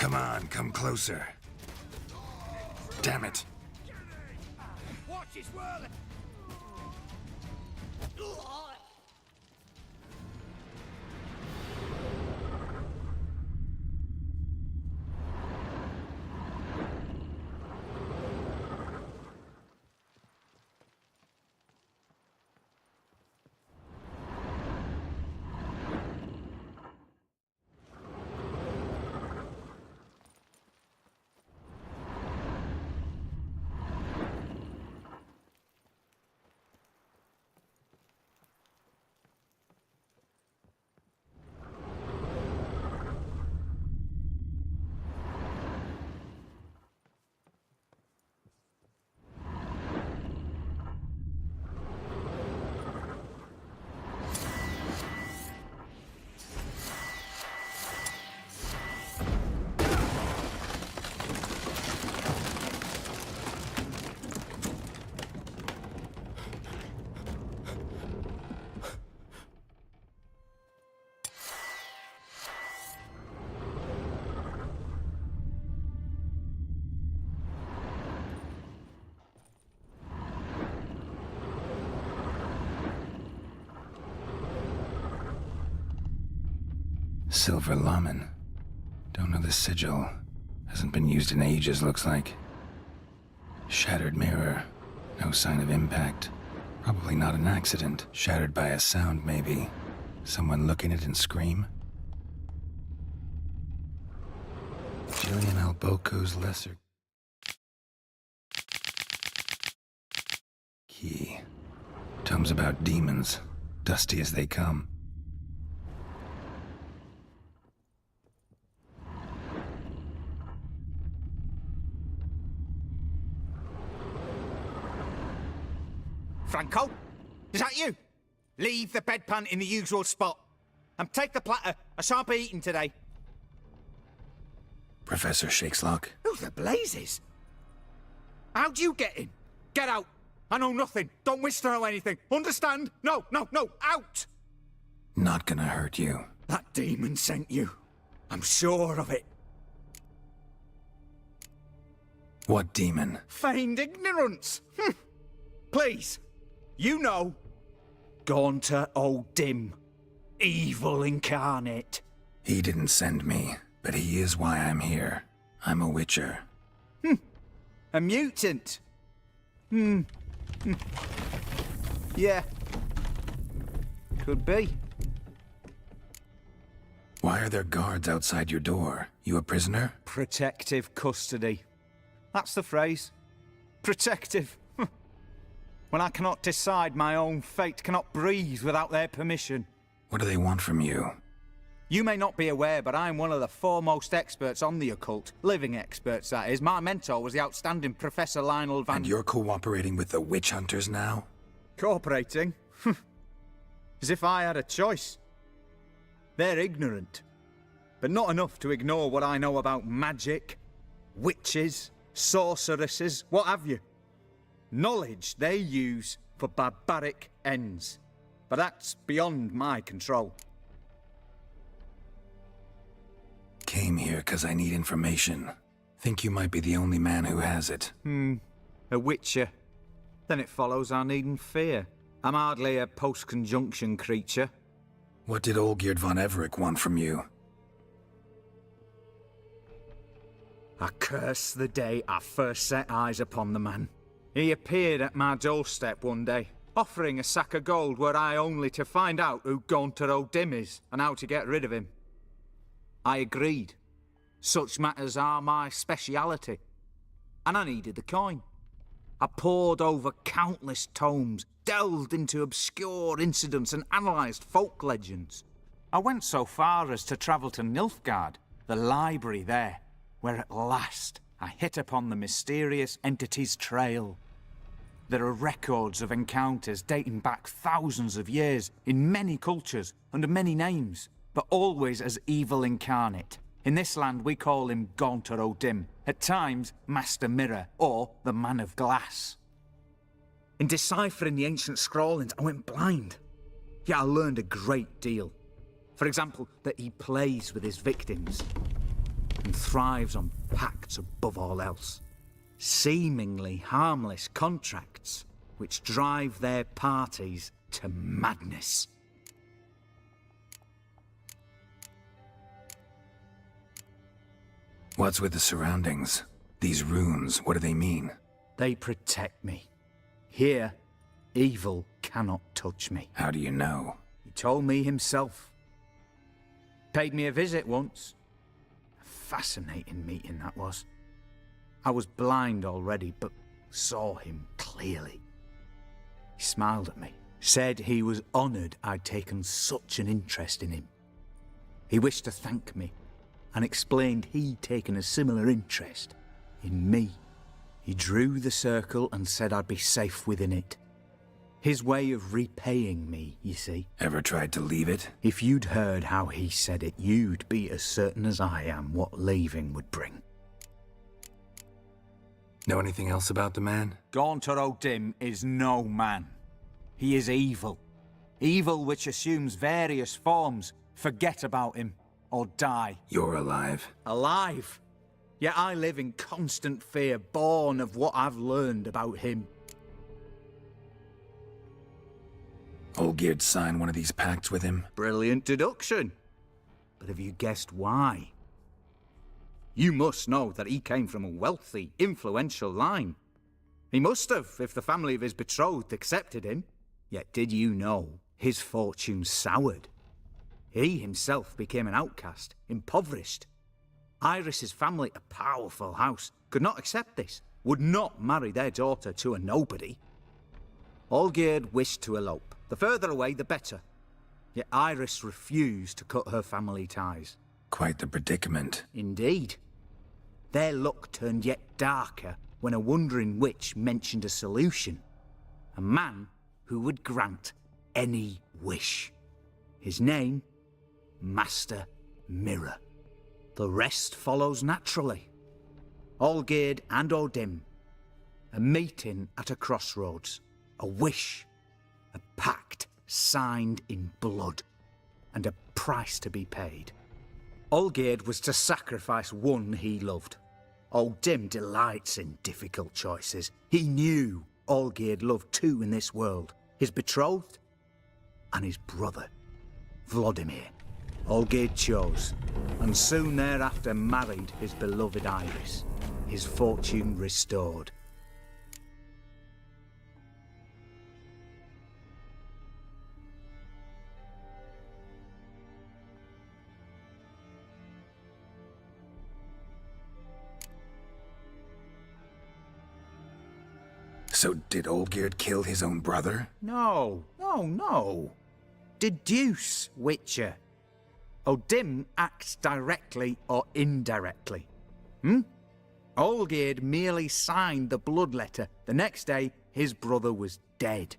Come on, come closer. Damn it. Watch it swirling! Silver Laman. Don't know the sigil. Hasn't been used in ages, looks like. Shattered mirror. No sign of impact. Probably not an accident. Shattered by a sound, maybe. Someone look in it and scream? Jillian Alboco's lesser key. Tomes about demons. Dusty as they come. Franco? Is that you? Leave the bedpan in the usual spot. And take the platter. I shan't be eating today. Professor Shakeslock? Who the blazes? How'd you get in? Get out. I know nothing. Don't wish to know anything. Understand? No, no, no. Out! Not gonna hurt you. That demon sent you. I'm sure of it. What demon? Feigned ignorance. Please. You know. Gaunter O'Dim. Evil incarnate. He didn't send me, but he is why I'm here. I'm a witcher. A mutant. Yeah. Could be. Why are there guards outside your door? You a prisoner? Protective custody. That's the phrase. Protective. When I cannot decide my own fate, cannot breathe without their permission. What do they want from you? You may not be aware, but I'm one of the foremost experts on the occult. Living experts, that is. My mentor was the outstanding Professor Lionel Van... And you're cooperating with the witch hunters now? Cooperating? As if I had a choice. They're ignorant. But not enough to ignore what I know about magic, witches, sorceresses, what have you. Knowledge they use for barbaric ends. But that's beyond my control. Came here because I need information. Think you might be the only man who has it. A witcher. Then it follows I needn't fear. I'm hardly a post-conjunction creature. What did Olgierd von Everec want from you? I curse the day I first set eyes upon the man. He appeared at my doorstep one day, offering a sack of gold were I only to find out who Gaunter O'Dim is and how to get rid of him. I agreed. Such matters are my speciality. And I needed the coin. I pored over countless tomes, delved into obscure incidents and analysed folk legends. I went so far as to travel to Nilfgaard, the library there, where at last I hit upon the mysterious entity's trail. There are records of encounters dating back thousands of years in many cultures under many names, but always as evil incarnate. In this land we call him Gaunter O'Dim, at times Master Mirror or the Man of Glass. In deciphering the ancient scrawlings I went blind, yet I learned a great deal. For example, that he plays with his victims. and thrives on pacts above all else. Seemingly harmless contracts which drive their parties to madness. What's with the surroundings? These runes, what do they mean? They protect me. Here, evil cannot touch me. How do you know? He told me himself. Paid me a visit once. A fascinating meeting that was. I was blind already, but saw him clearly. He smiled at me, said he was honoured I'd taken such an interest in him. He wished to thank me, and explained he'd taken a similar interest in me. He drew the circle and said I'd be safe within it. His way of repaying me, you see. Ever tried to leave it? If you'd heard how he said it, you'd be as certain as I am what leaving would bring. Know anything else about the man? Gaunter O'Dim is no man. He is evil. Evil which assumes various forms. Forget about him, or die. You're alive. Alive? Yet I live in constant fear, born of what I've learned about him. Olgierd signed one of these pacts with him? Brilliant deduction. But have you guessed why? You must know that he came from a wealthy, influential line. He must have, if the family of his betrothed accepted him. Yet did you know his fortune soured? He himself became an outcast, impoverished. Iris's family, a powerful house, could not accept this, would not marry their daughter to a nobody. Olgierd wished to elope. The further away, the better. Yet Iris refused to cut her family ties. Quite the predicament. Indeed. Their luck turned yet darker when a wandering witch mentioned a solution. A man who would grant any wish. His name, Master Mirror. The rest follows naturally. Olgierd and O'Dim. A meeting at a crossroads. A wish. A pact signed in blood. And a price to be paid. Olgierd was to sacrifice one he loved. O'Dim delights in difficult choices. He knew Olgierd loved two in this world. His betrothed and his brother, Vladimir. Olgierd chose, and soon thereafter married his beloved Iris, his fortune restored. So did Olgierd kill his own brother? No. Deduce, Witcher. O'Dim acts directly or indirectly. Olgierd merely signed the blood letter. The next day, his brother was dead.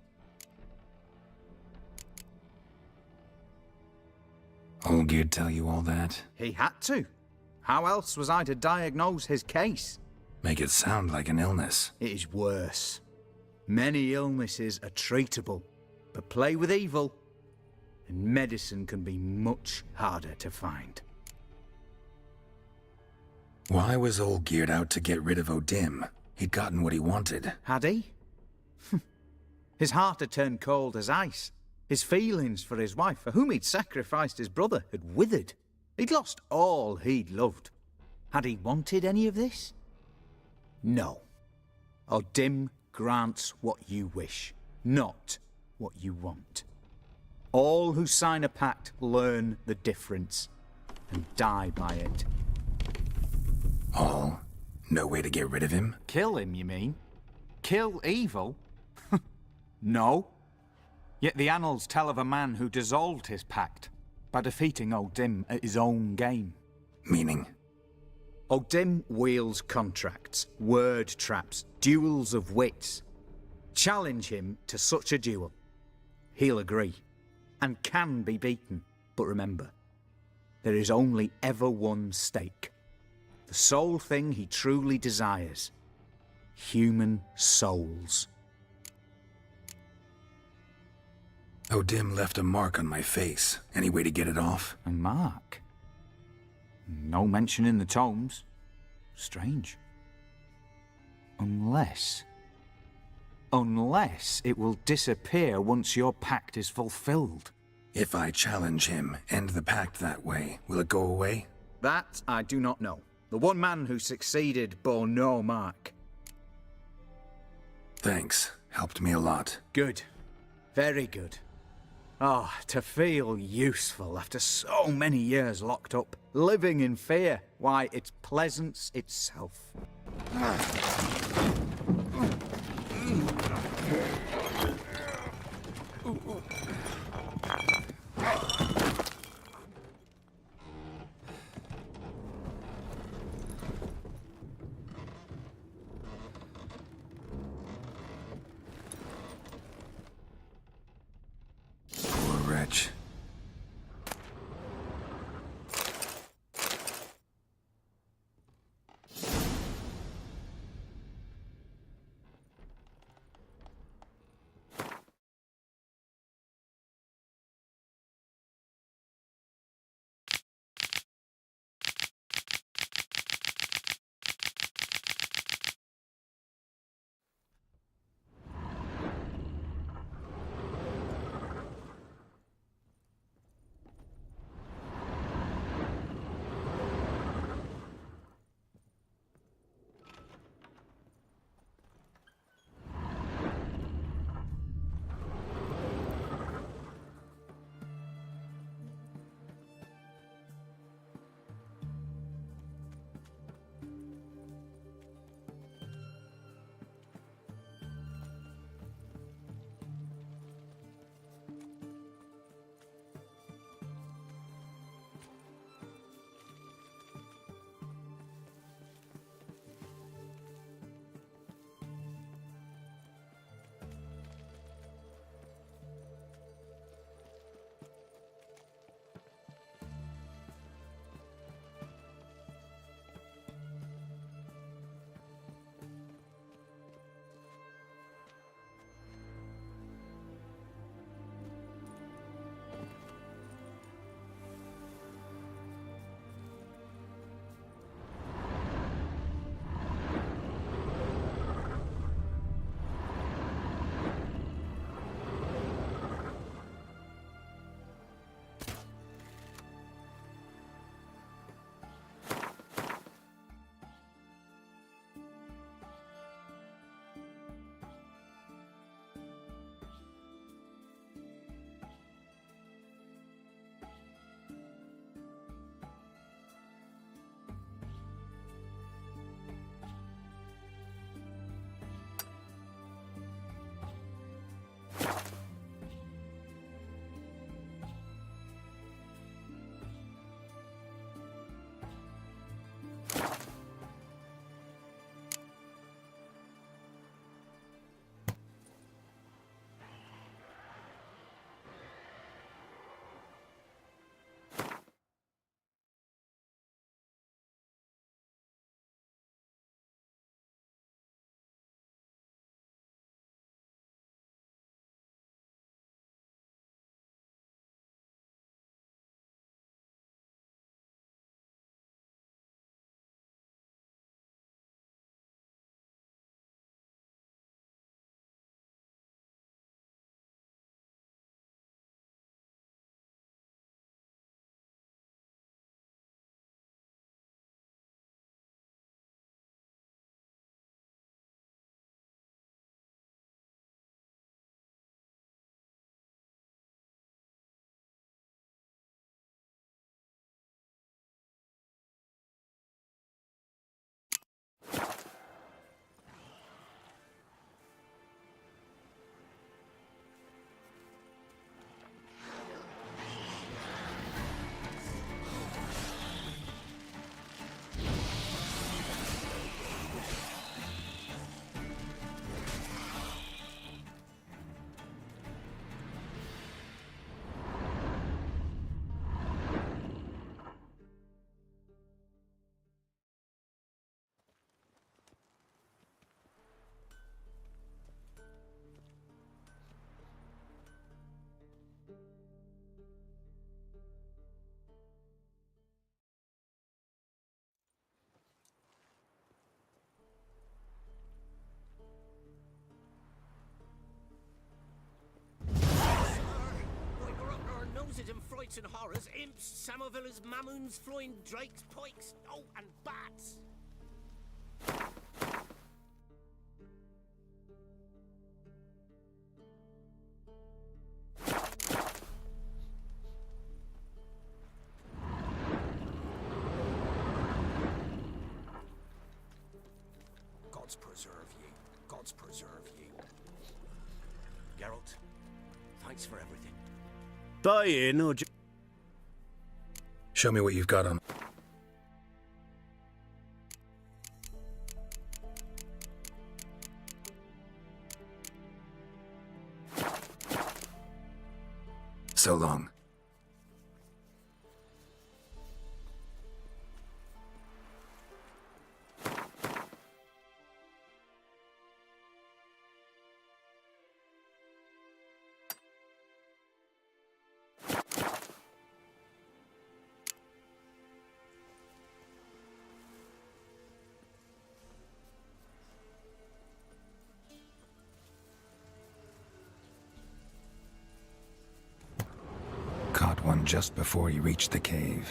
Olgierd tell you all that? He had to. How else was I to diagnose his case? Make it sound like an illness. It is worse. Many illnesses are treatable, but play with evil, and medicine can be much harder to find. Why was Olgierd out to get rid of O'Dim? He'd gotten what he wanted. Had he? His heart had turned cold as ice. His feelings for his wife, for whom he'd sacrificed his brother, had withered. He'd lost all he'd loved. Had he wanted any of this? No. O'Dim grants what you wish, not what you want. All who sign a pact learn the difference and die by it. All? No way to get rid of him? Kill him, you mean? Kill evil? No. Yet the annals tell of a man who dissolved his pact by defeating O'Dim at his own game. Meaning? O'Dim wields contracts, word traps, duels of wits. Challenge him to such a duel. He'll agree, and can be beaten. But remember, there is only ever one stake. The sole thing he truly desires. Human souls. O'Dim left a mark on my face. Any way to get it off? A mark? No mention in the tomes. Strange. Unless it will disappear once your pact is fulfilled. If I challenge him, end the pact that way, will it go away? That I do not know. The one man who succeeded bore no mark. Thanks. Helped me a lot. Good. Very good. Ah, to feel useful after so many years locked up, living in fear. Why, it's pleasance itself. Poor wretch. and frights and horrors, imps, Samovillas, mamoons, flying drakes, pikes, oh, and bats. Gods preserve you. Gods preserve you. Geralt, thanks for everything. Bye, no. Show me what you've got on. So long. Caught one just before you reached the cave.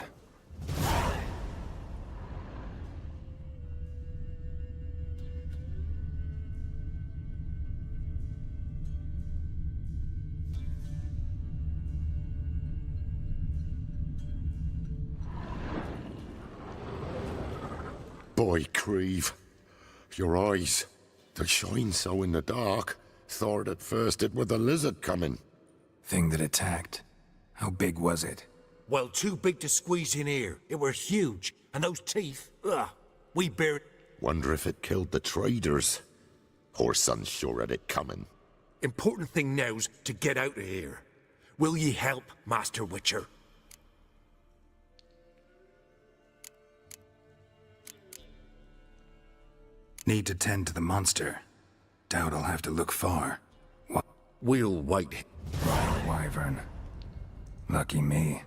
Boy, Creve, your eyes, they shine so in the dark. Thought at first it were the lizard coming. Thing that attacked. How big was it? Well, too big to squeeze in here. It were huge. And those teeth, ugh, we buried... Wonder if it killed the traders. Whoreson sure had it coming. Important thing now's to get out of here. Will ye help, Master Witcher? Need to tend to the monster. Doubt I'll have to look far. What? We'll wait. Royal Wyvern. Lucky me.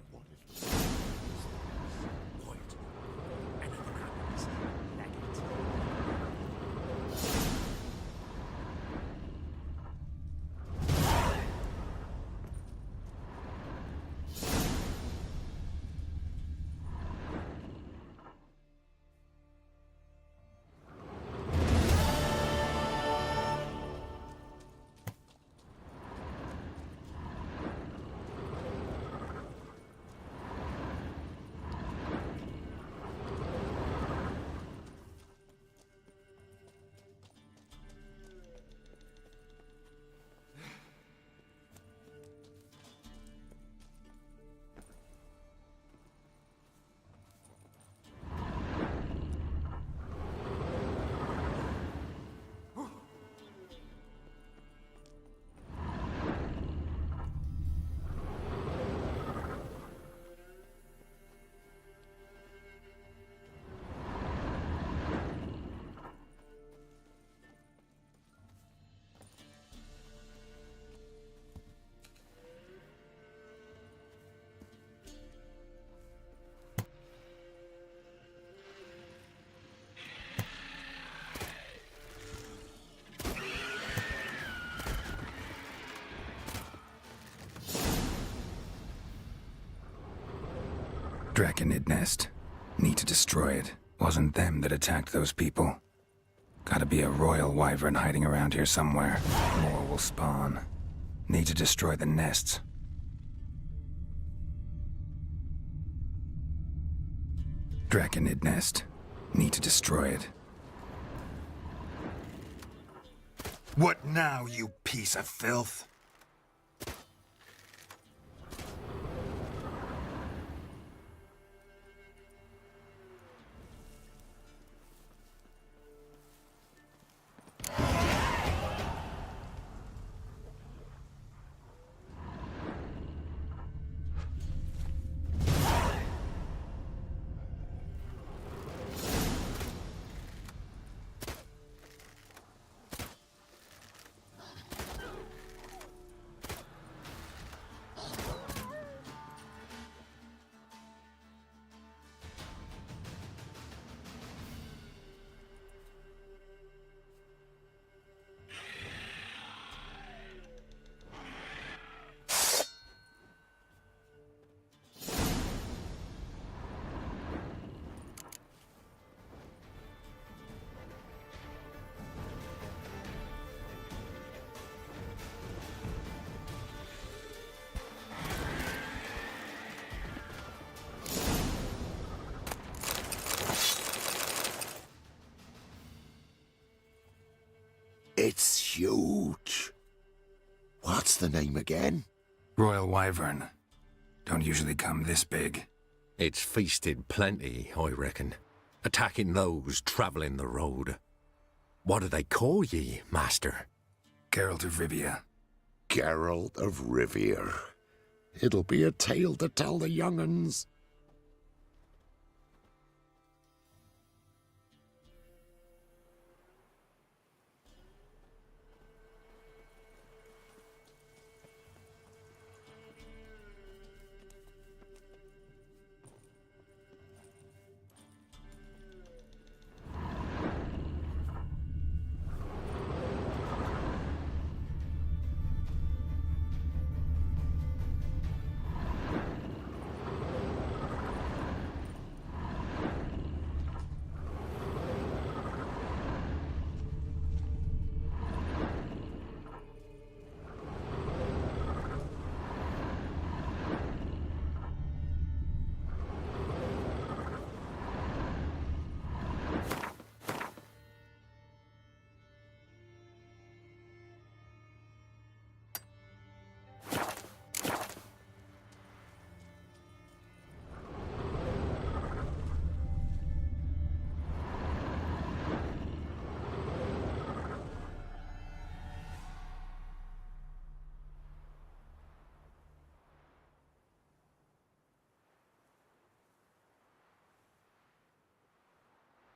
Draconid nest. Need to destroy it. Wasn't them that attacked those people. Gotta be a royal wyvern hiding around here somewhere. More will spawn. Need to destroy the nests. Draconid nest. Need to destroy it. What now, you piece of filth? the name again? Royal Wyvern. Don't usually come this big. It's feasted plenty, I reckon. Attacking those travelling the road. What do they call ye, master? Geralt of Rivia. Geralt of Rivia. It'll be a tale to tell the young'uns.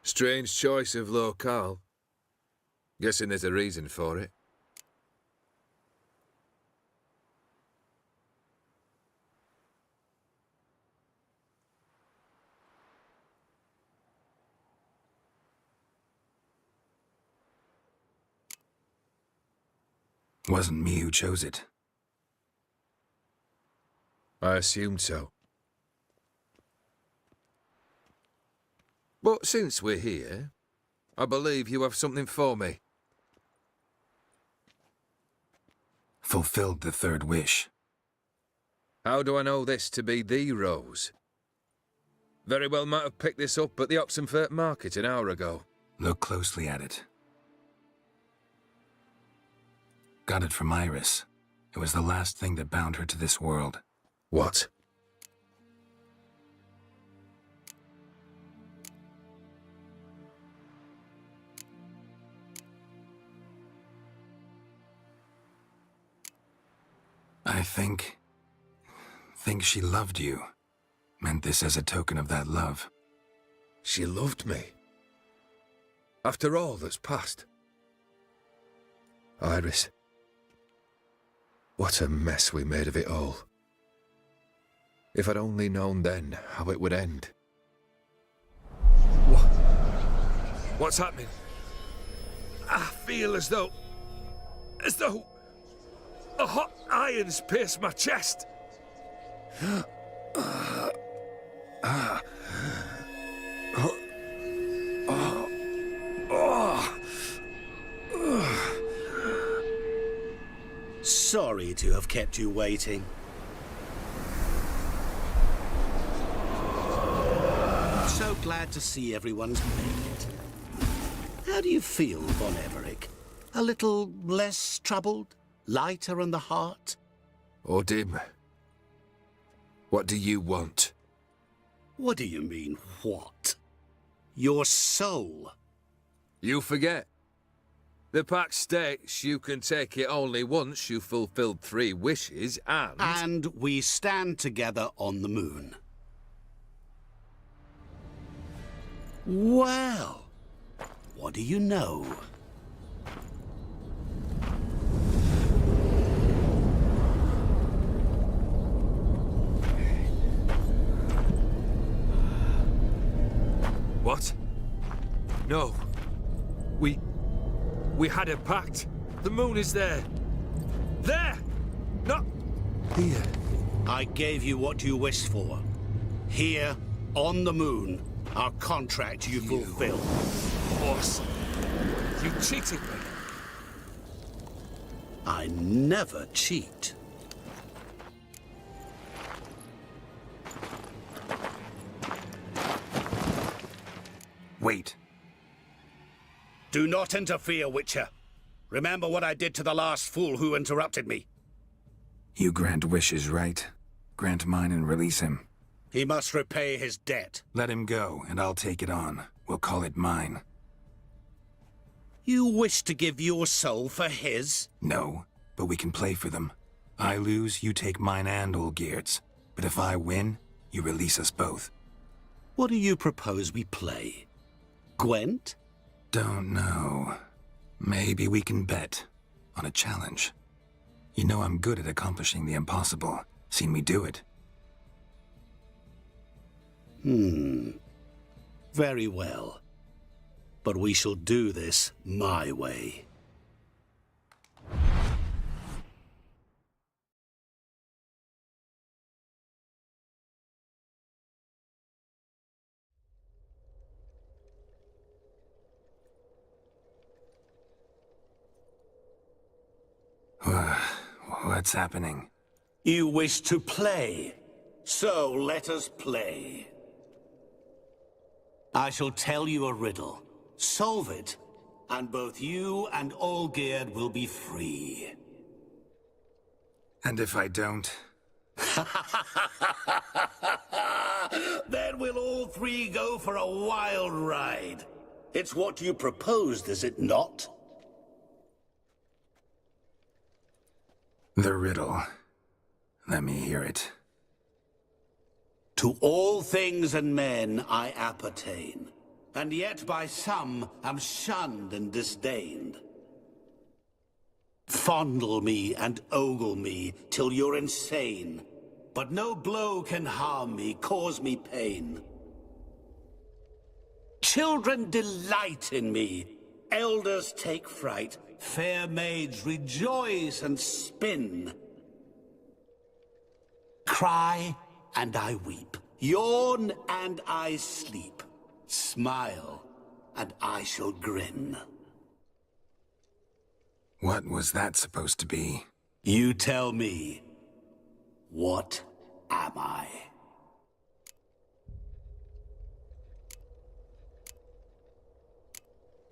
Strange choice of locale. Guessing there's a reason for it. Wasn't me who chose it. I assumed so. But since we're here, I believe you have something for me. Fulfilled the third wish. How do I know this to be the rose? Very well might have picked this up at the Oxenfurt market an hour ago. Look closely at it. Got it from Iris. It was the last thing that bound her to this world. What? I think she loved you. Meant this as a token of that love. She loved me. After all that's passed. Iris. What a mess we made of it all. If I'd only known then how it would end. What's happening? I feel as though a hot iron's pierced my chest. Sorry to have kept you waiting. So glad to see everyone's made it. How do you feel, Von Everich? A little less troubled? Lighter in the heart? Odim, what do you want? What do you mean, what? Your soul. You forget. The pact states you can take it only once you've fulfilled 3 wishes and... And we stand together on the moon. Well, what do you know? What? No. We had a pact. The moon is there. There! Not here. I gave you what you wished for. Here, on the moon, our contract you fulfilled. Horse. You cheated me. I never cheat. Wait. Do not interfere, Witcher. Remember what I did to the last fool who interrupted me. You grant wishes, right? Grant mine and release him. He must repay his debt. Let him go, and I'll take it on. We'll call it mine. You wish to give your soul for his? No, but we can play for them. I lose, you take mine and Olgierd's. But if I win, you release us both. What do you propose we play? Gwent? Don't know. Maybe we can bet. On a challenge. You know I'm good at accomplishing the impossible. Seen me do it. Very well. But we shall do this my way. What's happening? You wish to play, so let us play. I shall tell you a riddle. Solve it, and both you and Olgierd will be free. And if I don't? Then we'll all three go for a wild ride. It's what you proposed, is it not? The riddle. Let me hear it. To all things and men I appertain, and yet by some am shunned and disdained. Fondle me and ogle me till you're insane, but no blow can harm me, cause me pain. Children delight in me, elders take fright, fair maids rejoice and spin. Cry and I weep, yawn and I sleep, smile and I shall grin. What was that supposed to be? You tell me, what am I?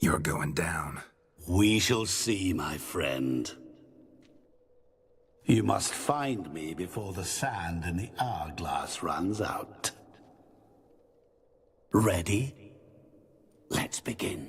You're going down. We shall see, my friend. You must find me before the sand in the hourglass runs out. Ready? Let's begin.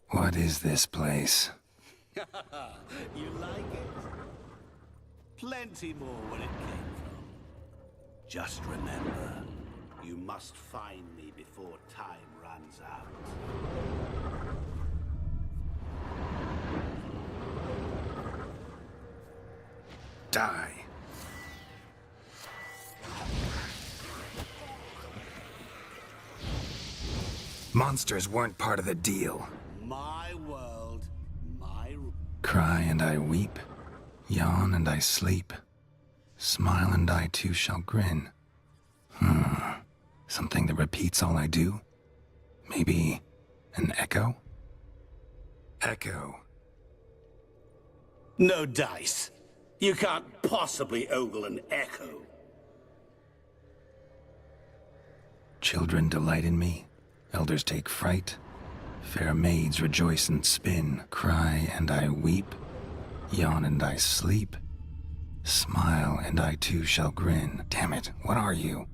What is this place? You like it? Plenty more where it came from. Just remember, you must find me before time runs out. Die. Monsters weren't part of the deal. My world, my rules. Cry and I weep, yawn and I sleep, smile and I too shall grin. Something that repeats all I do? Maybe an echo? Echo. No dice. You can't possibly ogle an echo. Children delight in me, elders take fright, fair maids rejoice and spin, cry and I weep, yawn and I sleep, smile and I too shall grin. Damn it, what are you?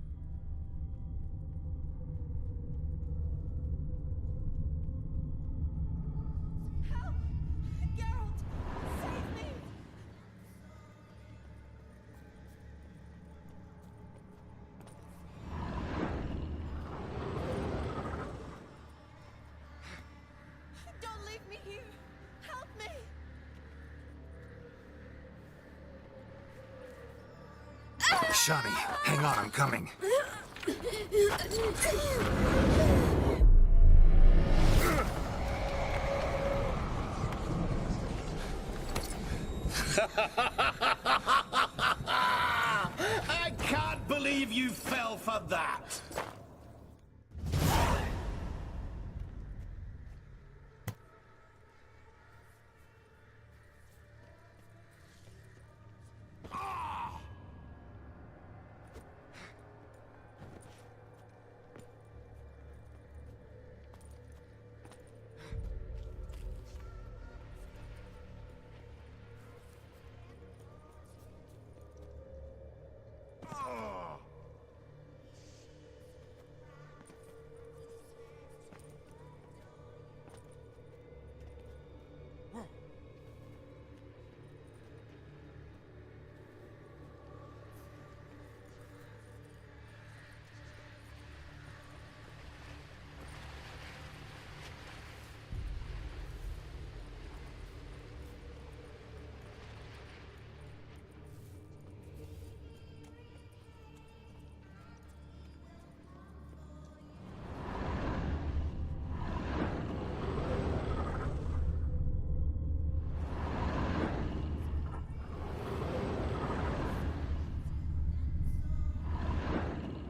Don't Shani, hang on, I'm coming. I can't believe you fell for that!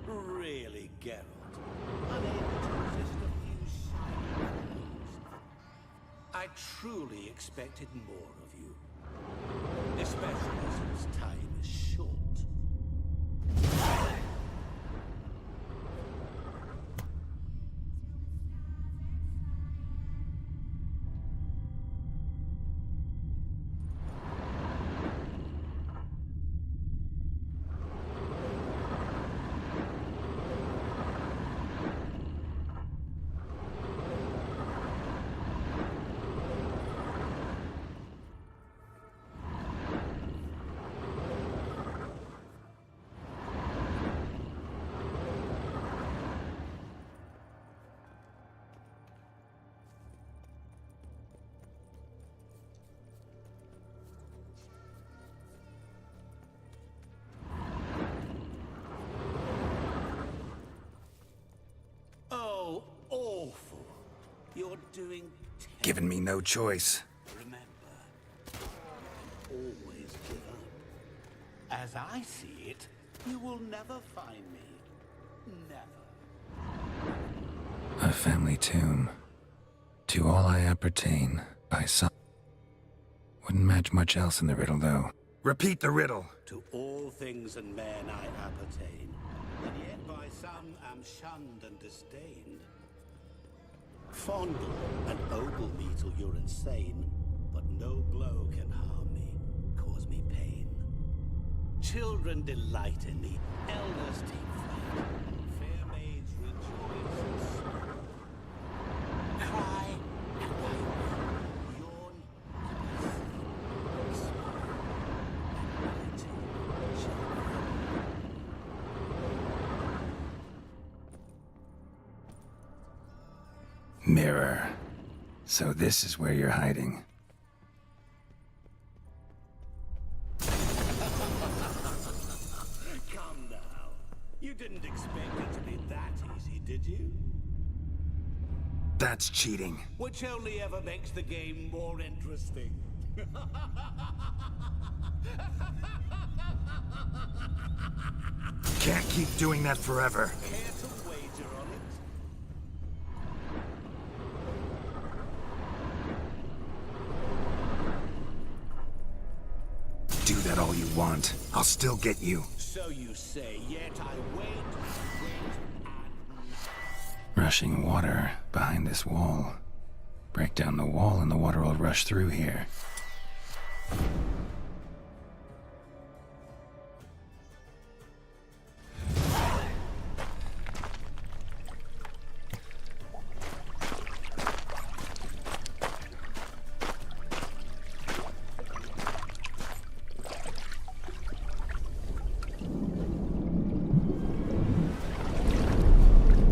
Really, Geralt? Unable to resist a few shiny clothes. I truly expected more of you. Especially since time is short. Oh, awful. You're doing terrible. Giving me no choice. Remember, always give up. As I see it, you will never find me. Never. A family tomb. To all I appertain, by some... Wouldn't match much else in the riddle, though. Repeat the riddle! To all things and men I appertain, and yet by some am shunned and disdained. Fondle and ogle me till you're insane, but no blow can harm me, cause me pain. Children delight in me, elders take flight, fair maids rejoice and smile. Cry and I will, yawn and I sing, smile and my tale shall be. Mirror. So this is where you're hiding. Come now. You didn't expect it to be that easy, did you? That's cheating. Which only ever makes the game more interesting. Can't keep doing that forever. Care to wager on it? Do that all you want. I'll still get you. So you say, yet I wait, and Rushing water behind this wall. Break down the wall and the water will rush through here.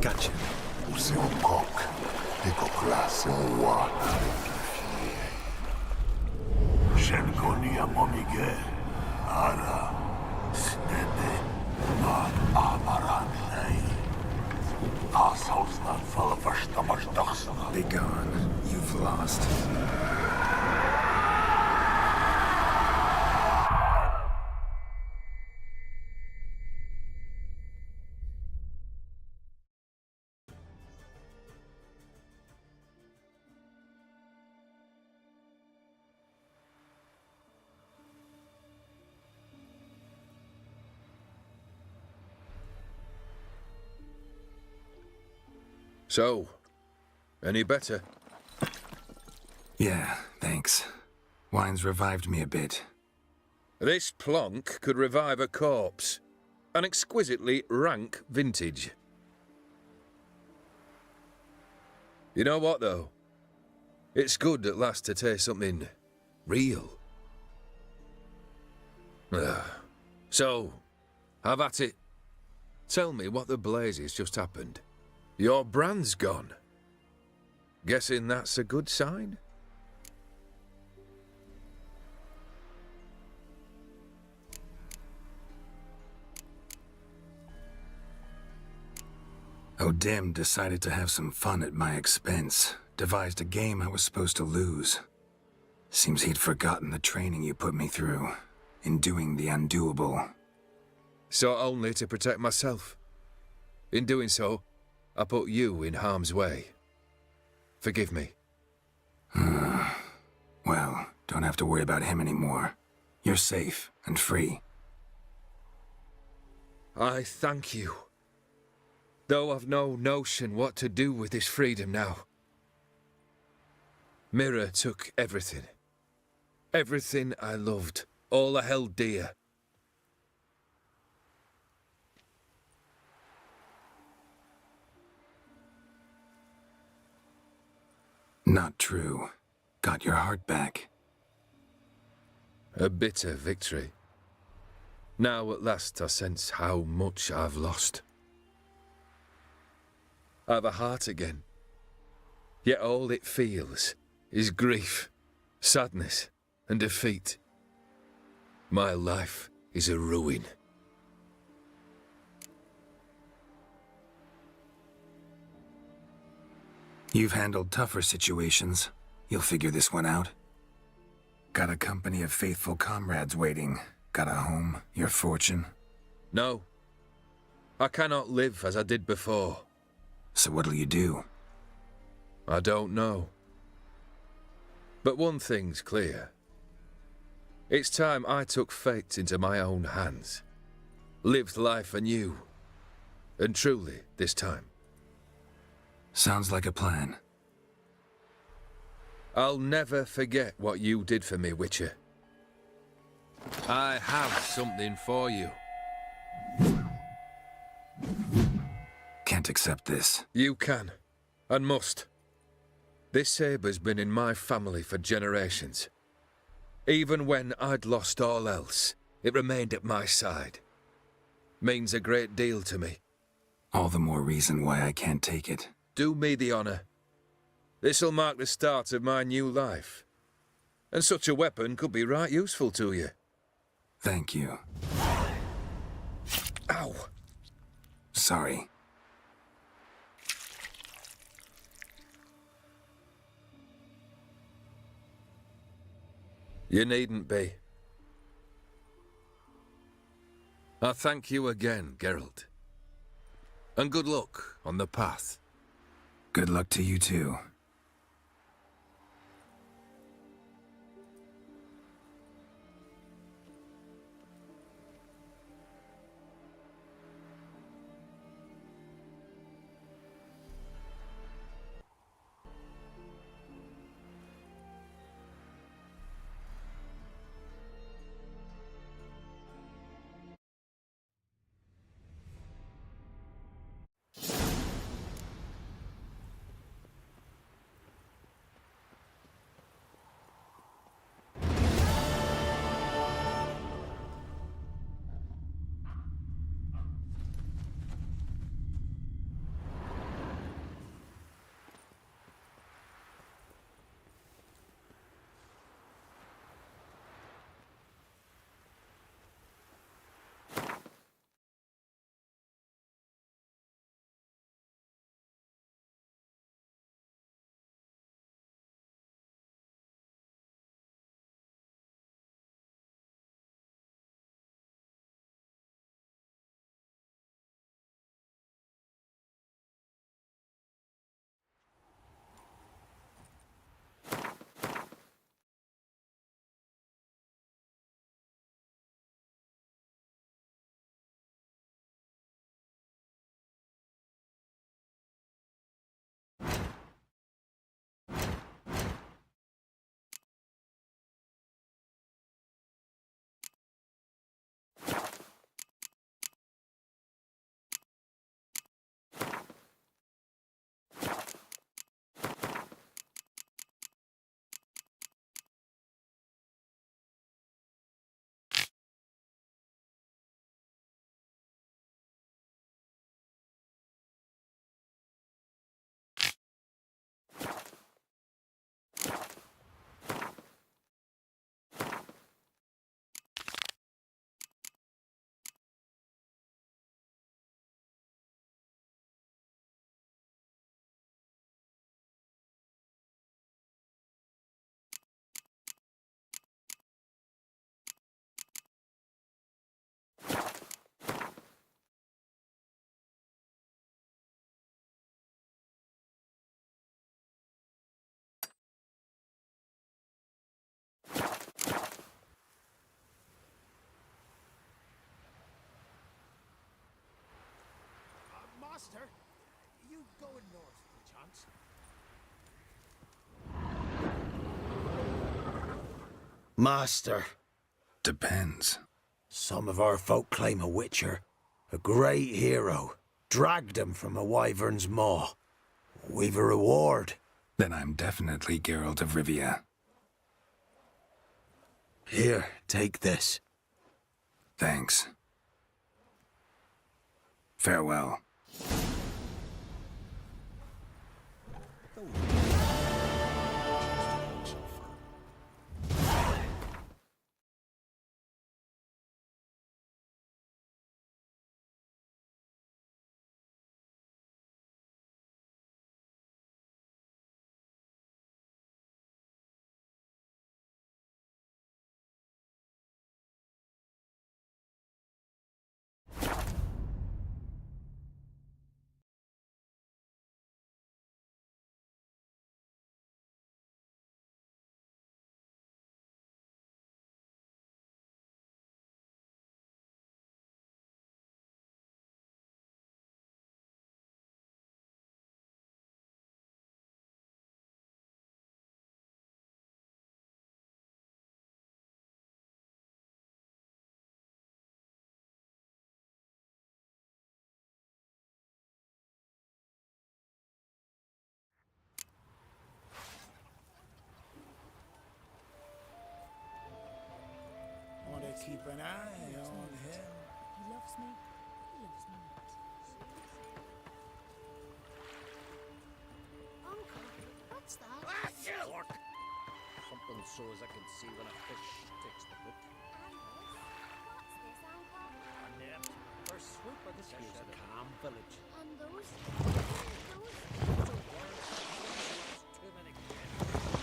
Gotcha. C'est un coq. Des coqs là, c'est un roi. Shen koni a momige. Ara. Stede. Begone. You've lost. So, any better? Yeah, thanks. Wine's revived me a bit. This plonk could revive a corpse. An exquisitely rank vintage. You know what, though? It's good at last to taste something real. So, have at it. Tell me what the blazes just happened. Your brand's gone. Guessing that's a good sign? O'Dim decided to have some fun at my expense. Devised a game I was supposed to lose. Seems he'd forgotten the training you put me through. In doing the undoable. Sought only to protect myself. In doing so, I put you in harm's way. Forgive me. Well, don't have to worry about him anymore. You're safe and free. I thank you. Though I've no notion what to do with this freedom now. Mirror took everything. Everything I loved. All I held dear. Not true. Got your heart back. A bitter victory. Now at last I sense how much I've lost. I've a heart again. Yet all it feels is grief, sadness, and defeat. My life is a ruin. You've handled tougher situations. You'll figure this one out. Got a company of faithful comrades waiting. Got a home, your fortune. No. I cannot live as I did before. So what'll you do? I don't know. But one thing's clear. It's time I took fate into my own hands. Lived life anew. And truly, this time. Sounds like a plan. I'll never forget what you did for me, Witcher. I have something for you. Can't accept this. You can, and must. This sabre's been in my family for generations. Even when I'd lost all else, it remained at my side. Means a great deal to me. All the more reason why I can't take it. Do me the honor. This'll mark the start of my new life. And such a weapon could be right useful to you. Thank you. Ow! Sorry. You needn't be. I thank you again, Geralt. And good luck on the path. Good luck to you too. Master, Depends. some of our folk claim a witcher, a great hero, dragged him from a wyvern's maw. We've a reward. Then I'm definitely Geralt of Rivia. Here, take this. Thanks. Farewell. Want to keep an eye on him. He loves me. He loves me not. Uncle, what's that? Something so as I can see when a fish takes the hook. And this? What's this, Uncle? A net. First swoop of the fish at a calm village. And those? It's a word. Too many kids.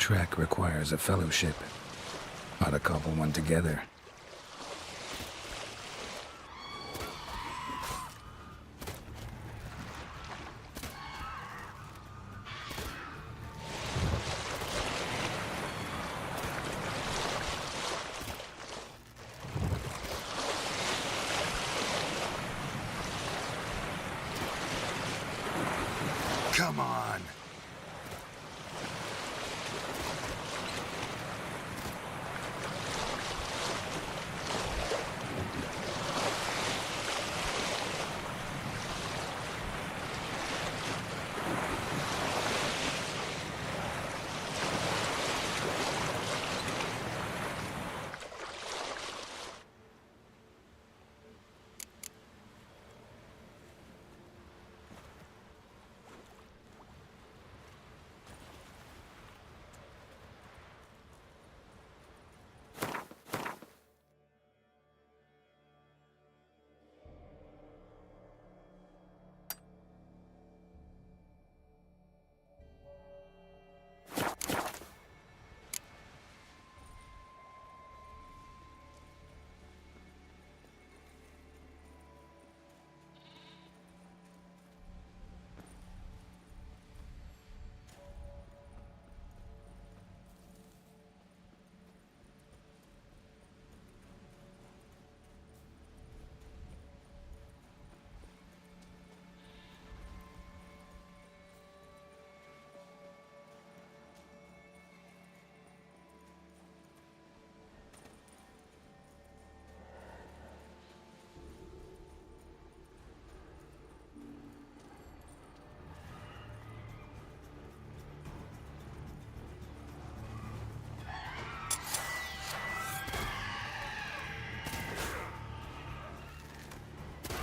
trek requires a fellowship. Ought to cobble one together. Come on!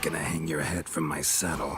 Gonna hang your head from my saddle.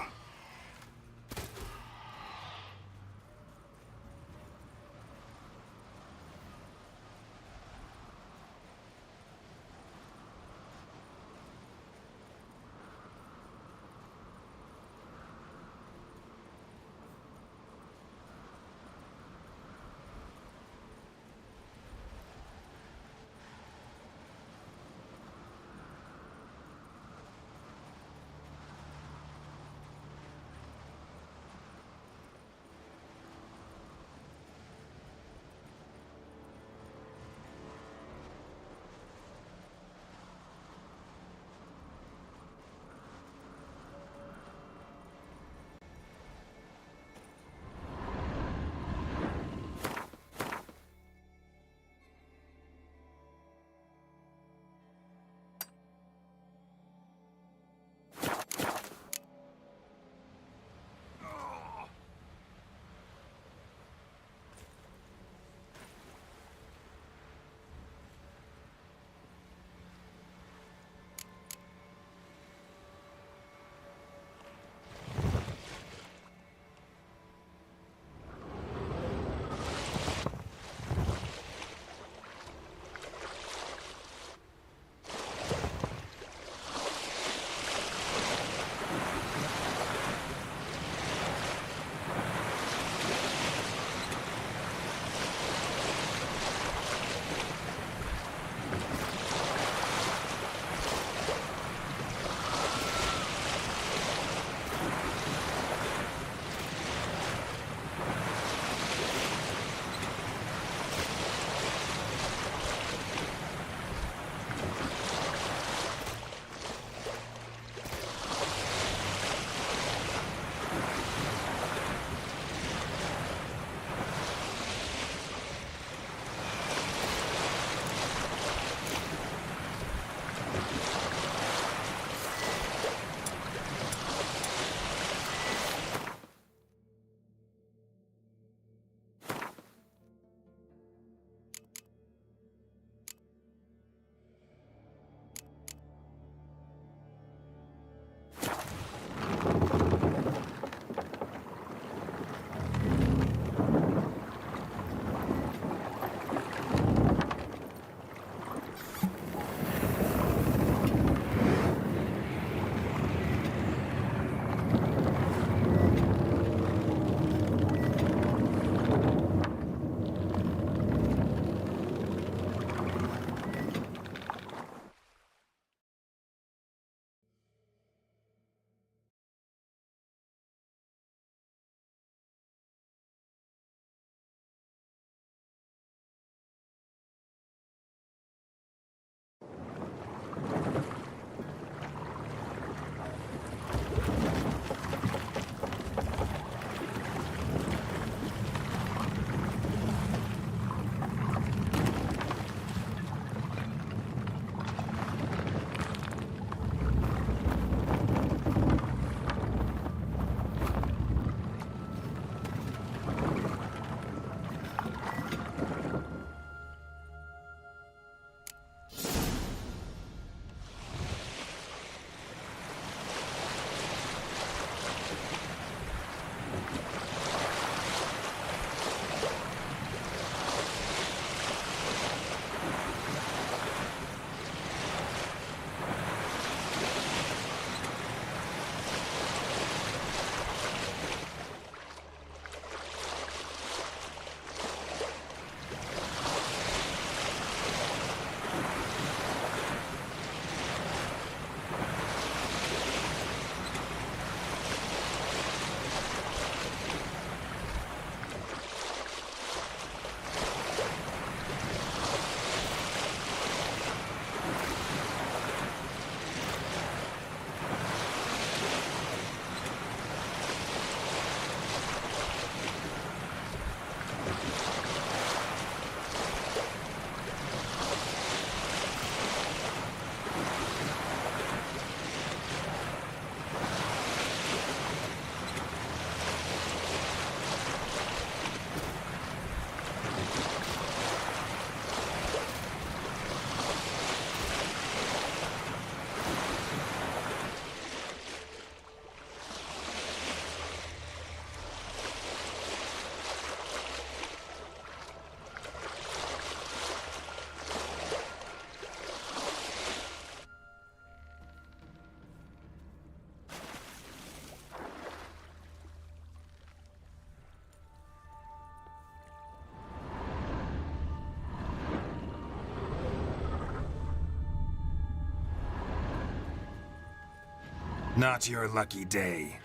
Not your lucky day.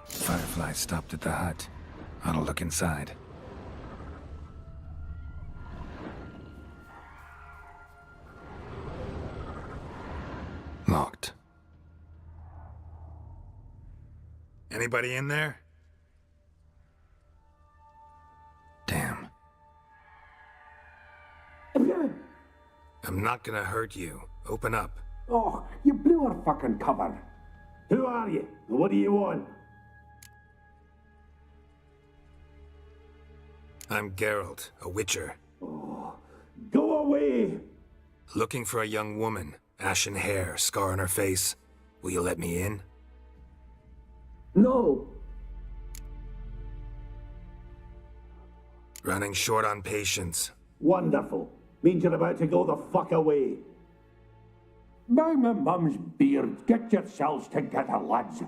Firefly stopped at the hut. I'll look inside. Locked. Anybody in there? Damn. I'm not gonna hurt you. Open up. Oh, you blew our fucking cover. Who are you? And what do you want? I'm Geralt, a witcher. Go away! Looking for a young woman. Ashen hair, scar on her face. Will you let me in? No. Running short on patience. Wonderful. Means you're about to go the fuck away. By my mum's beard, get yourselves together, lads.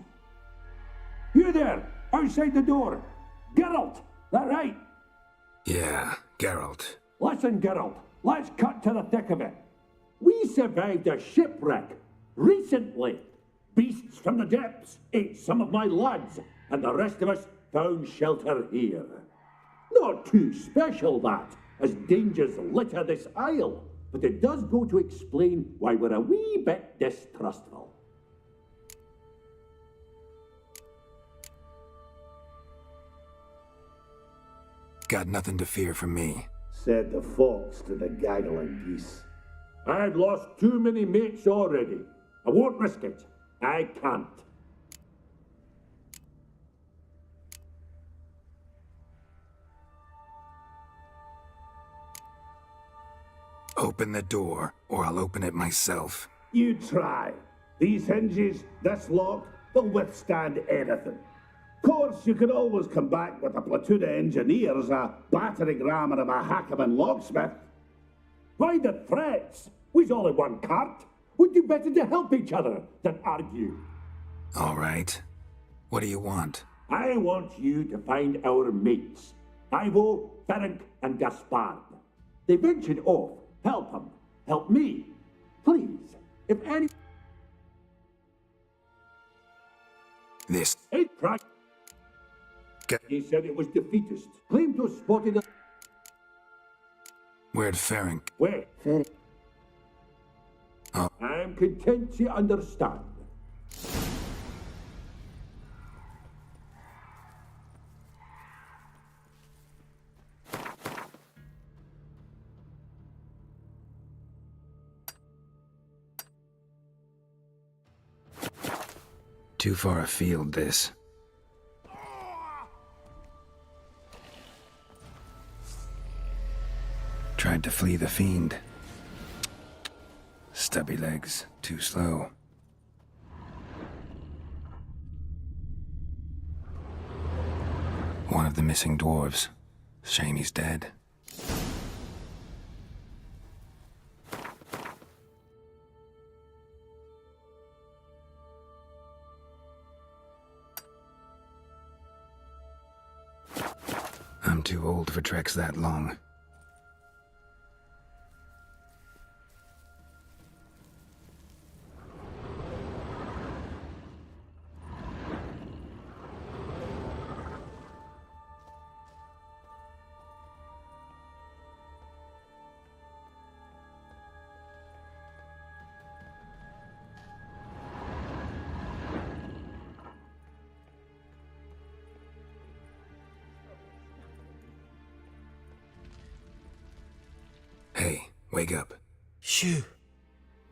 You there, outside the door. Geralt, that right? Yeah, Geralt. Listen, Geralt, let's cut to the thick of it. We survived a shipwreck recently. Beasts from the depths ate some of my lads, and the rest of us found shelter here. Not too special, that, as dangers litter this isle, but it does go to explain why we're a wee bit distrustful. Got nothing to fear from me. Said the fox to the gaggling geese. I've lost too many mates already. I won't risk it. I can't. Open the door, or I'll open it myself. You try. These hinges, this lock, they'll withstand anything. Of course, you could always come back with a platoon of engineers, a battering ram and a hackman locksmith. Why the threats? We's all in one cart. We'd do better to help each other than argue. All right. What do you want? I want you to find our mates. Ivo, Ferenc, and Gaspard. They ventured off. Help them. Help me. Please. If any... This. Hey, Crack. He said it was defeatist. Claimed to have spotted a... Where'd Ferenc? Where? Oh. I'm content to understand. Too far afield, this. Tried to flee the fiend. Stubby legs, too slow. One of the missing dwarves. Shame he's dead. I'm too old for treks that long. Hey, wake up. Shoo.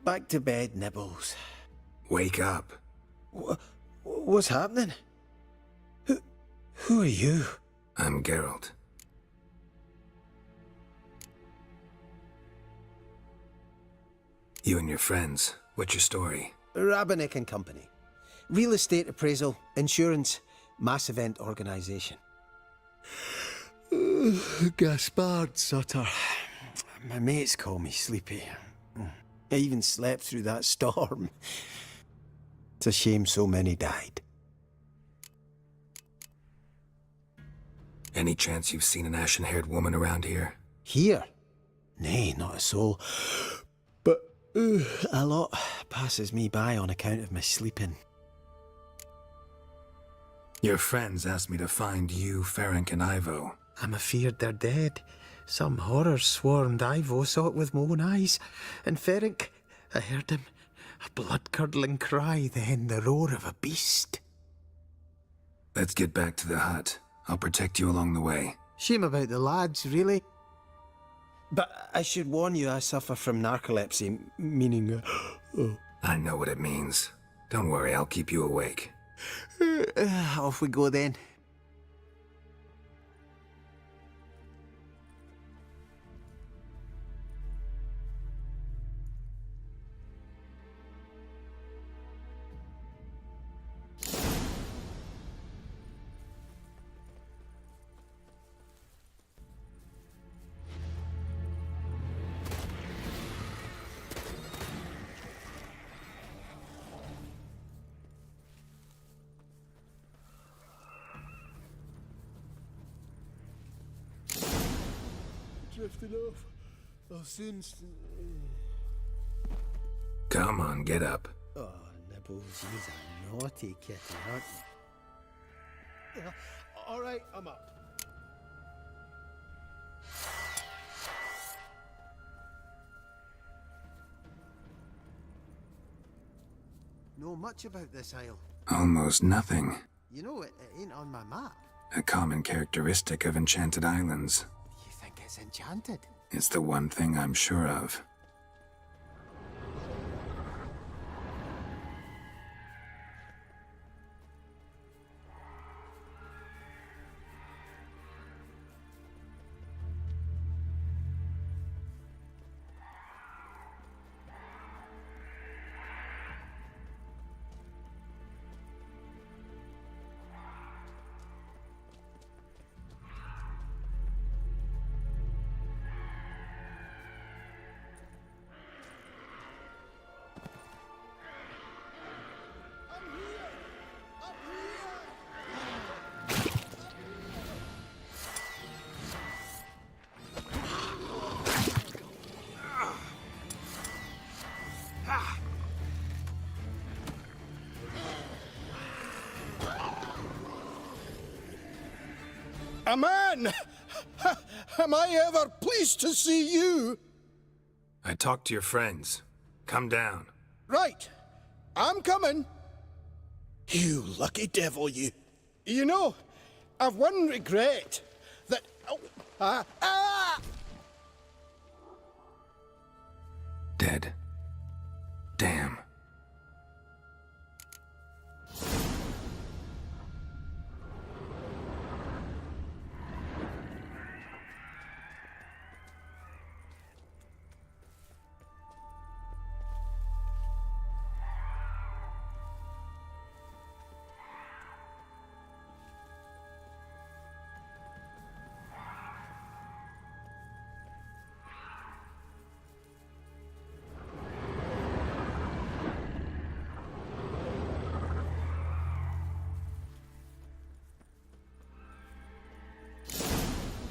Back to bed, Nibbles. Wake up. What's happening? Who are you? I'm Geralt. You and your friends, what's your story? Rabenik and Company. Real estate appraisal, insurance, mass event organisation. Gaspard, Sutter. My mates call me Sleepy. I even slept through that storm. It's a shame so many died. Any chance you've seen an ashen-haired woman around here? Here? Nay, not a soul. But a lot passes me by on account of my sleeping. Your friends asked me to find you, Ferenc, and Ivo. I'm afeard they're dead. Some horror swarmed Ivo, saw it with my own eyes. And Ferenc, I heard him. A blood-curdling cry, then the roar of a beast. Let's get back to the hut. I'll protect you along the way. Shame about the lads, really. But I should warn you, I suffer from narcolepsy, meaning... I know what it means. Don't worry, I'll keep you awake. Off we go then. Drifting off. I'll soon... Come on, get up. Oh, Nibbles, you's a naughty kitty, aren't you? All right, I'm up. Know much about this isle? Almost nothing. You know, it ain't on my map. A common characteristic of enchanted islands. You think it's enchanted? It's the one thing I'm sure of. A man! Am I ever pleased to see you? I talked to your friends. Come down. Right. I'm coming. You lucky devil, you. You know, I've one regret. That... Dead. Damn.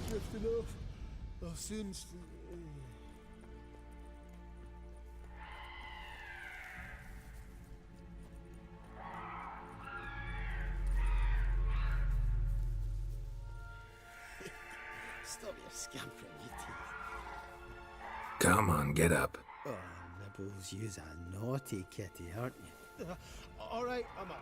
Drifting off. I'll soon... Stop your scampering, you teeth. Come on, get up. Oh, Nibbles, you's a naughty kitty, aren't you? All right, I'm up.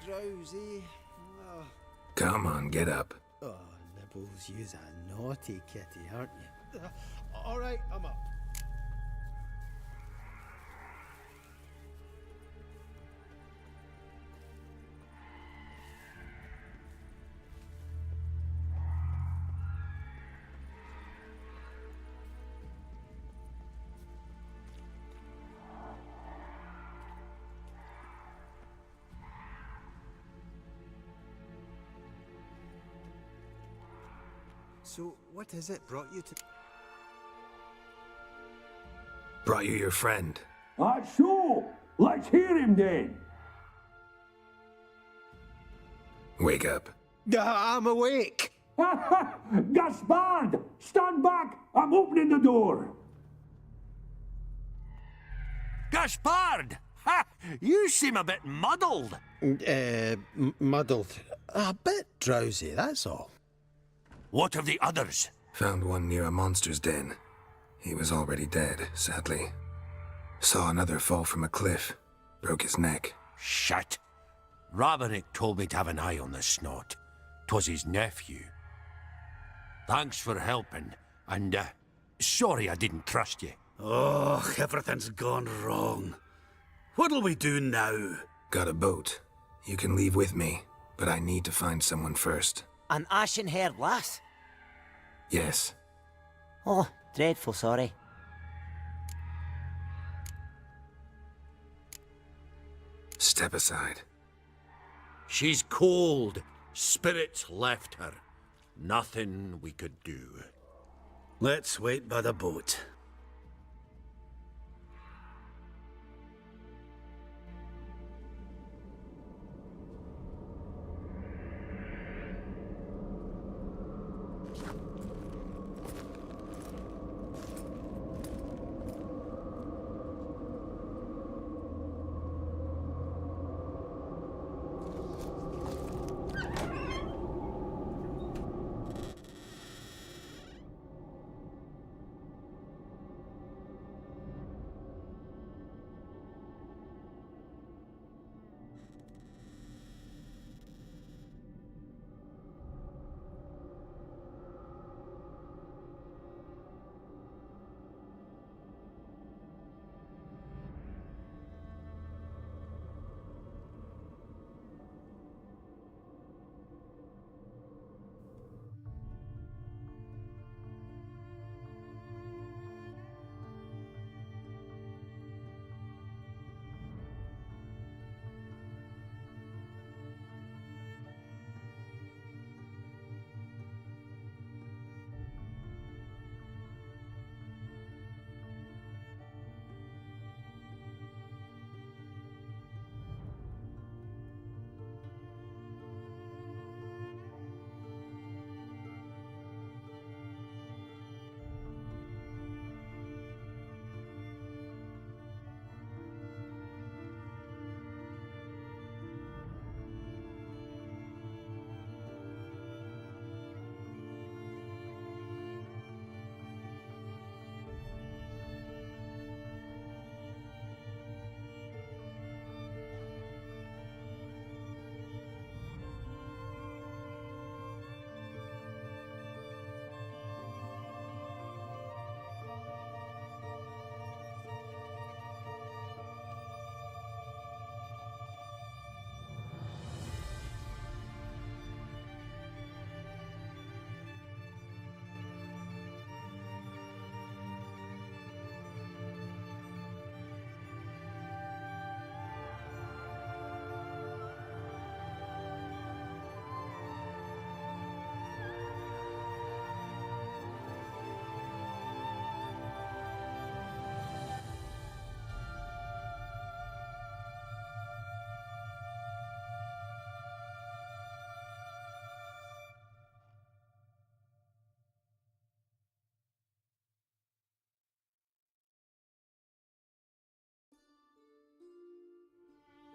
drowsy. Oh, Come on, get up. oh Nibbles, you's a naughty kitty, aren't you? All right, I'm up. So, what is it brought you to? Brought you your friend. That's so. Let's hear him then. Wake up. I'm awake. Gaspard! Stand back! I'm opening the door. Gaspard! Ha! You seem a bit muddled. Muddled. A bit drowsy, that's all. What of the others? Found one near a monster's den. He was already dead, sadly. Saw another fall from a cliff. Broke his neck. Shit. Raverick told me to have an eye on the snot. 'Twas his nephew. Thanks for helping, and sorry I didn't trust you. Oh, everything's gone wrong. What'll we do now? Got a boat. You can leave with me, but I need to find someone first. An ashen-haired lass? Yes. Oh, dreadful sorry. Step aside. She's cold. Spirits left her. Nothing we could do. Let's wait by the boat.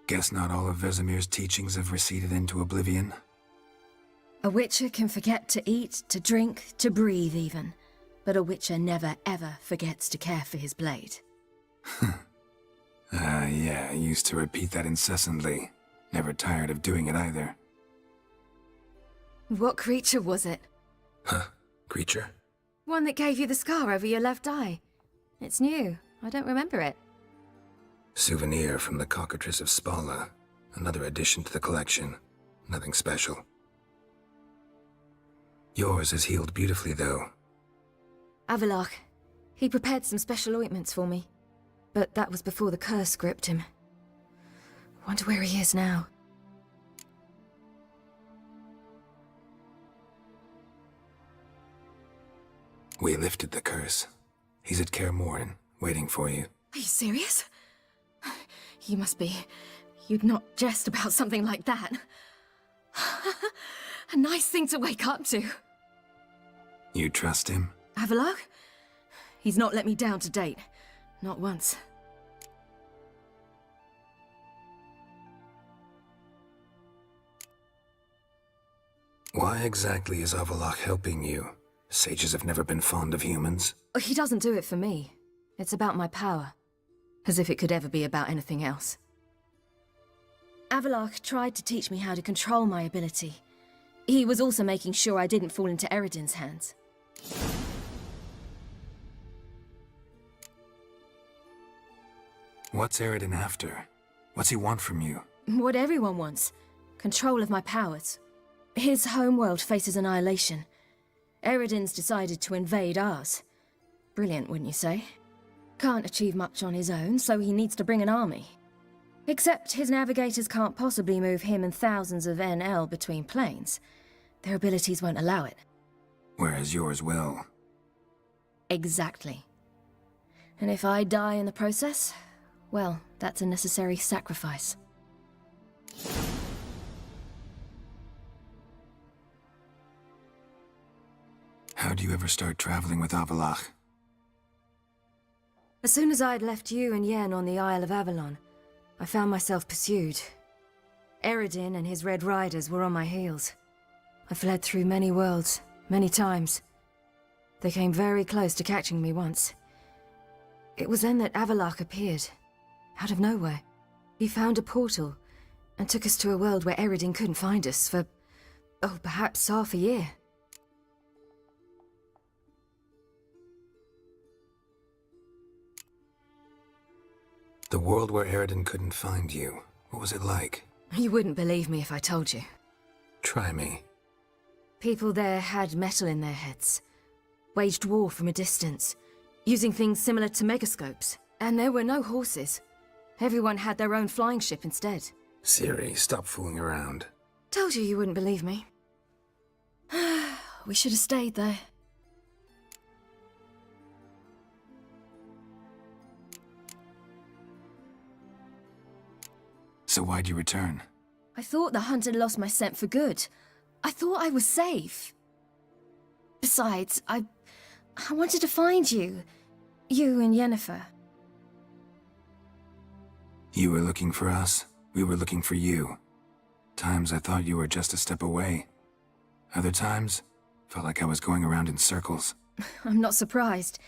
Guess not all of Vesemir's teachings have receded into oblivion. A witcher can forget to eat, to drink, to breathe even. But a witcher never ever forgets to care for his blade. Yeah, I used to repeat that incessantly. Never tired of doing it either. What creature was it? Huh? Creature? One that gave you the scar over your left eye. It's new. I don't remember it. Souvenir from the cockatrice of Spala. Another addition to the collection. Nothing special. Yours has healed beautifully, though. Avalok. He prepared some special ointments for me. But that was before the curse gripped him. Wonder where he is now. We lifted the curse. He's at Kaer Morhen, waiting for you. Are you serious? You must be. You'd not jest about something like that. A nice thing to wake up to. You trust him? Avalok? He's not let me down to date. Not once. Why exactly is Avalok helping you? Sages have never been fond of humans. He doesn't do it for me. It's about my power. As if it could ever be about anything else. Avalok tried to teach me how to control my ability. He was also making sure I didn't fall into Eredin's hands. What's Eredin after? What's he want from you? What everyone wants. Control of my powers. His homeworld faces annihilation. Eredin's decided to invade ours. Brilliant, wouldn't you say? Can't achieve much on his own, so he needs to bring an army. Except his navigators can't possibly move him and thousands of NL between planes. Their abilities won't allow it. Whereas yours will. Exactly. And if I die in the process, well, that's a necessary sacrifice. How'd you ever start traveling with Avalok? As soon as I'd left you and Yen on the Isle of Avalon, I found myself pursued. Eredin and his Red Riders were on my heels. I fled through many worlds, many times. They came very close to catching me once. It was then that Avalok appeared, out of nowhere. He found a portal, and took us to a world where Eredin couldn't find us for, oh, perhaps half a year. The world where Eredin couldn't find you. What was it like? You wouldn't believe me if I told you. Try me. People there had metal in their heads. Waged war from a distance, using things similar to megascopes. And there were no horses. Everyone had their own flying ship instead. Ciri, stop fooling around. Told you you wouldn't believe me. We should have stayed there. So why'd you return? I thought the hunt had lost my scent for good. I thought I was safe. Besides, I wanted to find you. You and Yennefer. You were looking for us. We were looking for you. Times I thought you were just a step away. Other times, felt like I was going around in circles. I'm not surprised.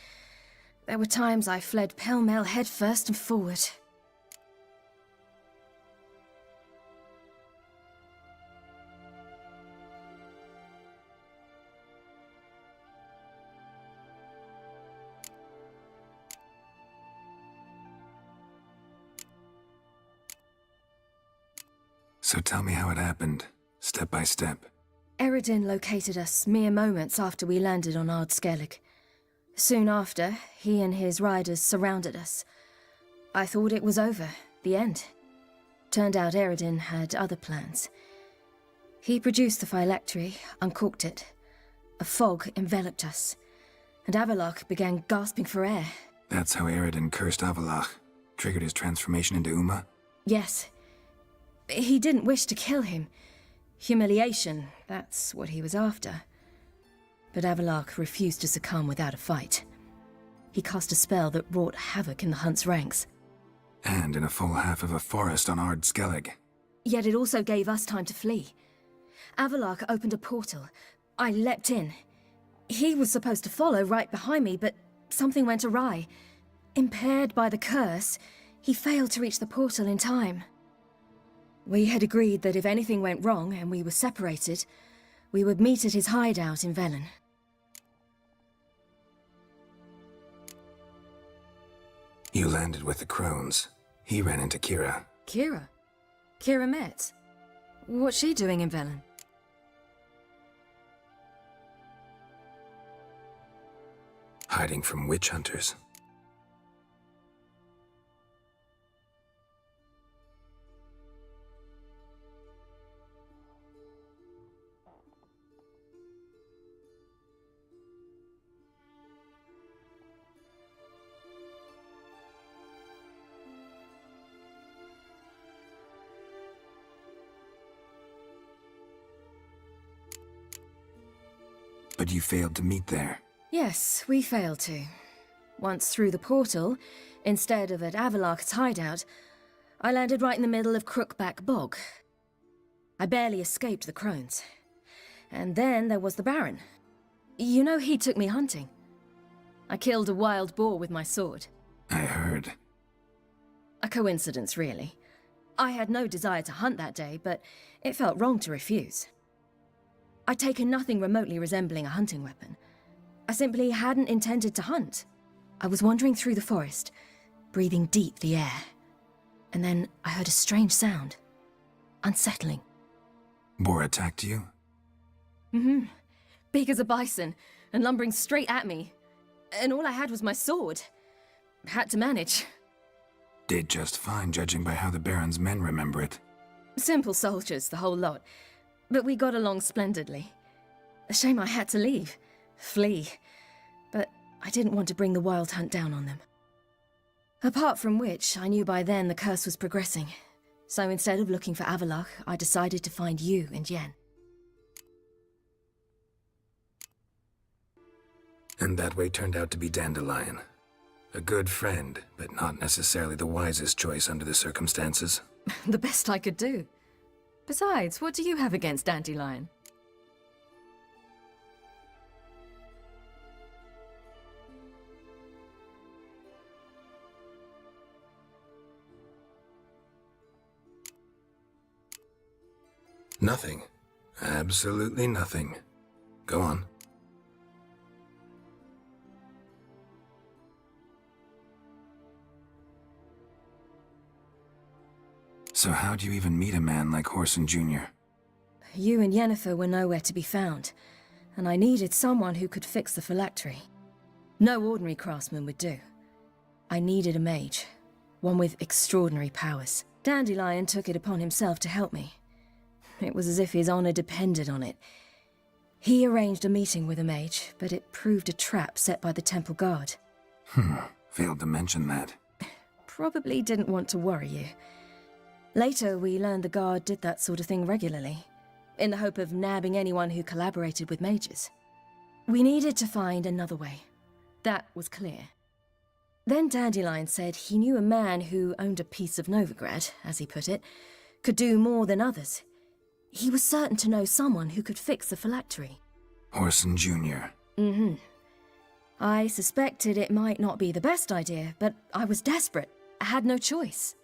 There were times I fled pell-mell headfirst and forward. So tell me how it happened, step by step. Eredin located us mere moments after we landed on Ard Skellig. Soon after, he and his riders surrounded us. I thought it was over, the end. Turned out Eredin had other plans. He produced the phylactery, uncorked it. A fog enveloped us, and Avalok began gasping for air. That's how Eredin cursed Avalok, triggered his transformation into Uma? Yes. He didn't wish to kill him. Humiliation, that's what he was after. But Avalok refused to succumb without a fight. He cast a spell that wrought havoc in the hunt's ranks. And in a full half of a forest on Ard Skellig. Yet it also gave us time to flee. Avalok opened a portal. I leapt in. He was supposed to follow right behind me, but something went awry. Impaired by the curse, he failed to reach the portal in time. We had agreed that if anything went wrong and we were separated, we would meet at his hideout in Velen. You landed with the crones. He ran into Kira. Kira? Kira Metz? What's she doing in Velen? Hiding from witch hunters. But you failed to meet there. Yes, we failed to. Once through the portal, instead of at Avalok's hideout, I landed right in the middle of Crookback Bog. I barely escaped the crones. And then there was the Baron. You know, he took me hunting. I killed a wild boar with my sword. I heard. A coincidence, really. I had no desire to hunt that day, but it felt wrong to refuse. I'd taken nothing remotely resembling a hunting weapon. I simply hadn't intended to hunt. I was wandering through the forest, breathing deep the air. And then I heard a strange sound. Unsettling. Boar attacked you? Mm-hmm. Big as a bison, and lumbering straight at me. And all I had was my sword. Had to manage. Did just fine, judging by how the Baron's men remember it. Simple soldiers, the whole lot. But we got along splendidly. A shame I had to leave. Flee. But I didn't want to bring the wild hunt down on them. Apart from which, I knew by then the curse was progressing. So instead of looking for Avalok, I decided to find you and Yen. And that way turned out to be Dandelion. A good friend, but not necessarily the wisest choice under the circumstances. The best I could do. Besides, what do you have against Dandelion? Nothing. Absolutely nothing. Go on. So how'd you even meet a man like Horson Jr.? You and Yennefer were nowhere to be found, and I needed someone who could fix the phylactery. No ordinary craftsman would do. I needed a mage, one with extraordinary powers. Dandelion took it upon himself to help me. It was as if his honor depended on it. He arranged a meeting with a mage, but it proved a trap set by the temple guard. Failed to mention that. Probably didn't want to worry you. Later, we learned the guard did that sort of thing regularly, in the hope of nabbing anyone who collaborated with mages. We needed to find another way. That was clear. Then Dandelion said he knew a man who owned a piece of Novigrad, as he put it, could do more than others. He was certain to know someone who could fix the phylactery. Horson Jr. Mm-hmm. I suspected it might not be the best idea, but I was desperate. I had no choice.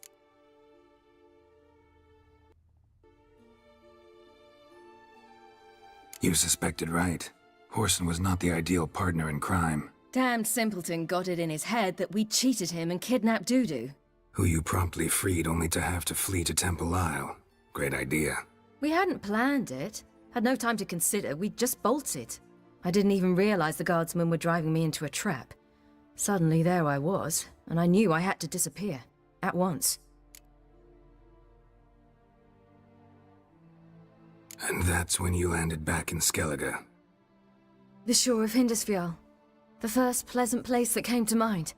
You suspected right. Horson was not the ideal partner in crime. Damned simpleton got it in his head that we'd cheated him and kidnapped Dudu. Who you promptly freed only to have to flee to Temple Isle. Great idea. We hadn't planned it. Had no time to consider, we just bolted. I didn't even realize the guardsmen were driving me into a trap. Suddenly there I was, and I knew I had to disappear. At once. And that's when you landed back in Skellige. The shore of Hindisfjall. The first pleasant place that came to mind.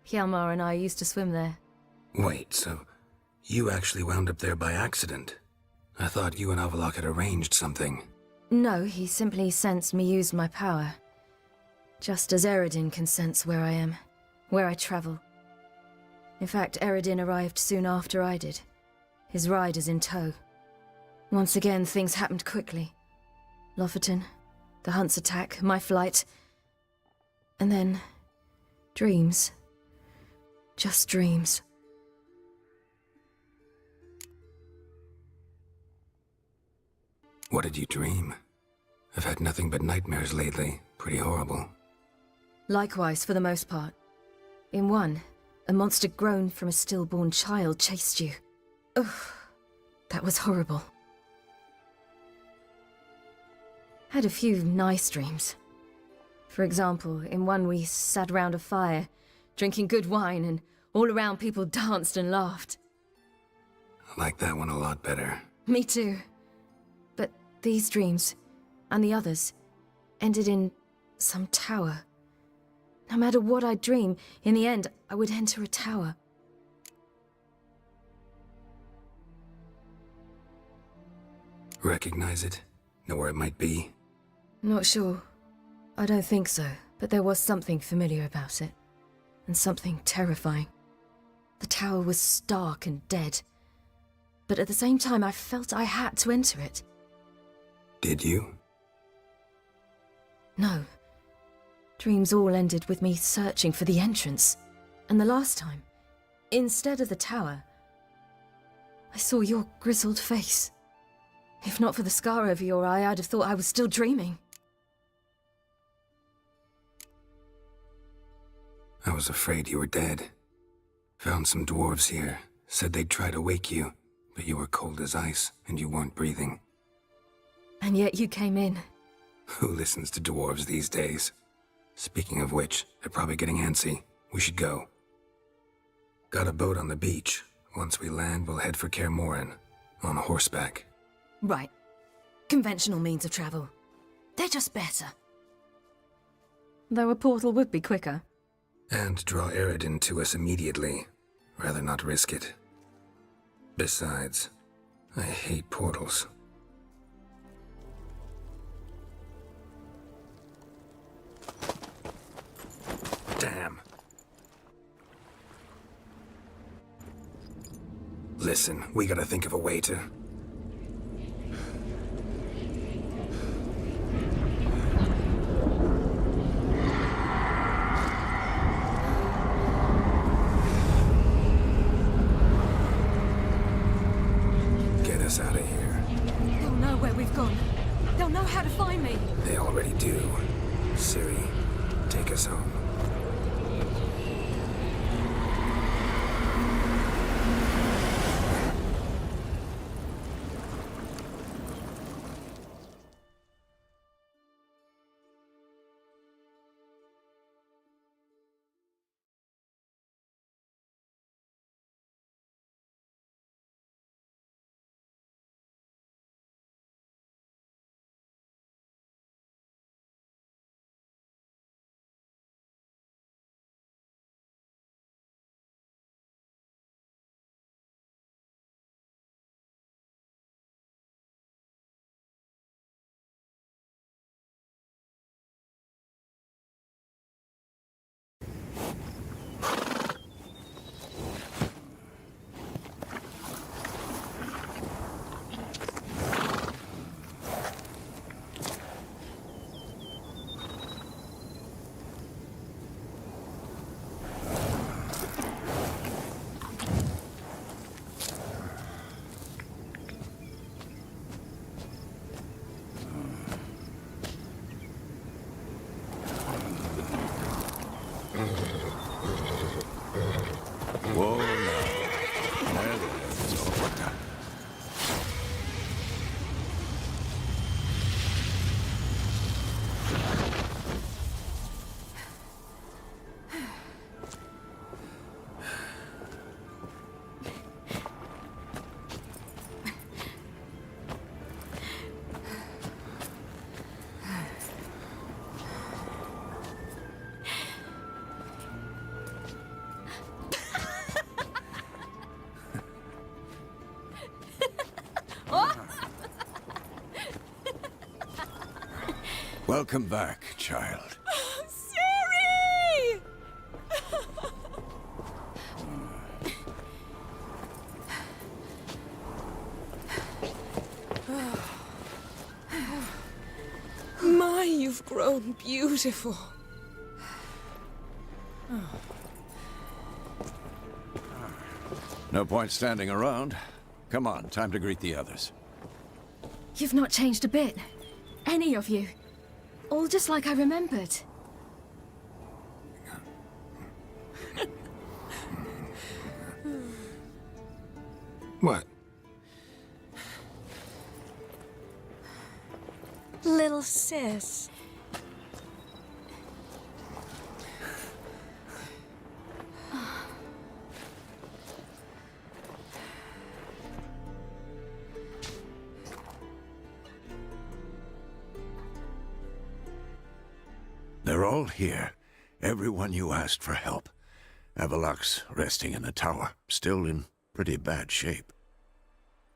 Hjalmar and I used to swim there. Wait, so you actually wound up there by accident? I thought you and Avalok had arranged something. No, he simply sensed me used my power. Just as Eredin can sense where I am, where I travel. In fact, Eredin arrived soon after I did. His riders in tow. Once again, things happened quickly. Lofoten, the hunt's attack, my flight. And then... dreams. Just dreams. What did you dream? I've had nothing but nightmares lately. Pretty horrible. Likewise, for the most part. In one, a monster grown from a stillborn child chased you. Ugh, that was horrible. Had a few nice dreams. For example, in one we sat round a fire, drinking good wine, and all around people danced and laughed. I like that one a lot better. Me too. But these dreams, and the others, ended in some tower. No matter what I dream, in the end, I would enter a tower. Recognize it? Know where it might be? Not sure. I don't think so, but there was something familiar about it. And something terrifying. The tower was stark and dead. But at the same time, I felt I had to enter it. Did you? No. Dreams all ended with me searching for the entrance. And the last time, instead of the tower, I saw your grizzled face. If not for the scar over your eye, I'd have thought I was still dreaming. I was afraid you were dead. Found some dwarves here. Said they'd try to wake you, but you were cold as ice and you weren't breathing. And yet you came in. Who listens to dwarves these days? Speaking of which, they're probably getting antsy. We should go. Got a boat on the beach. Once we land, we'll head for Kaer Morhen. On horseback. Right. Conventional means of travel. They're just better. Though a portal would be quicker. And draw Eredin to us immediately. Rather not risk it. Besides, I hate portals. Damn. Listen, we gotta think of a way to... Get us out of here. They'll know where we've gone. They'll know how to find me. They already do. Ciri, take us home. Whoa, now. There's over. Welcome back, child. Ciri! My, you've grown beautiful. No point standing around. Come on, time to greet the others. You've not changed a bit. Any of you. All just like I remembered. What? Little sis. They're all here. Everyone you asked for help. Avalok's resting in the tower, still in pretty bad shape.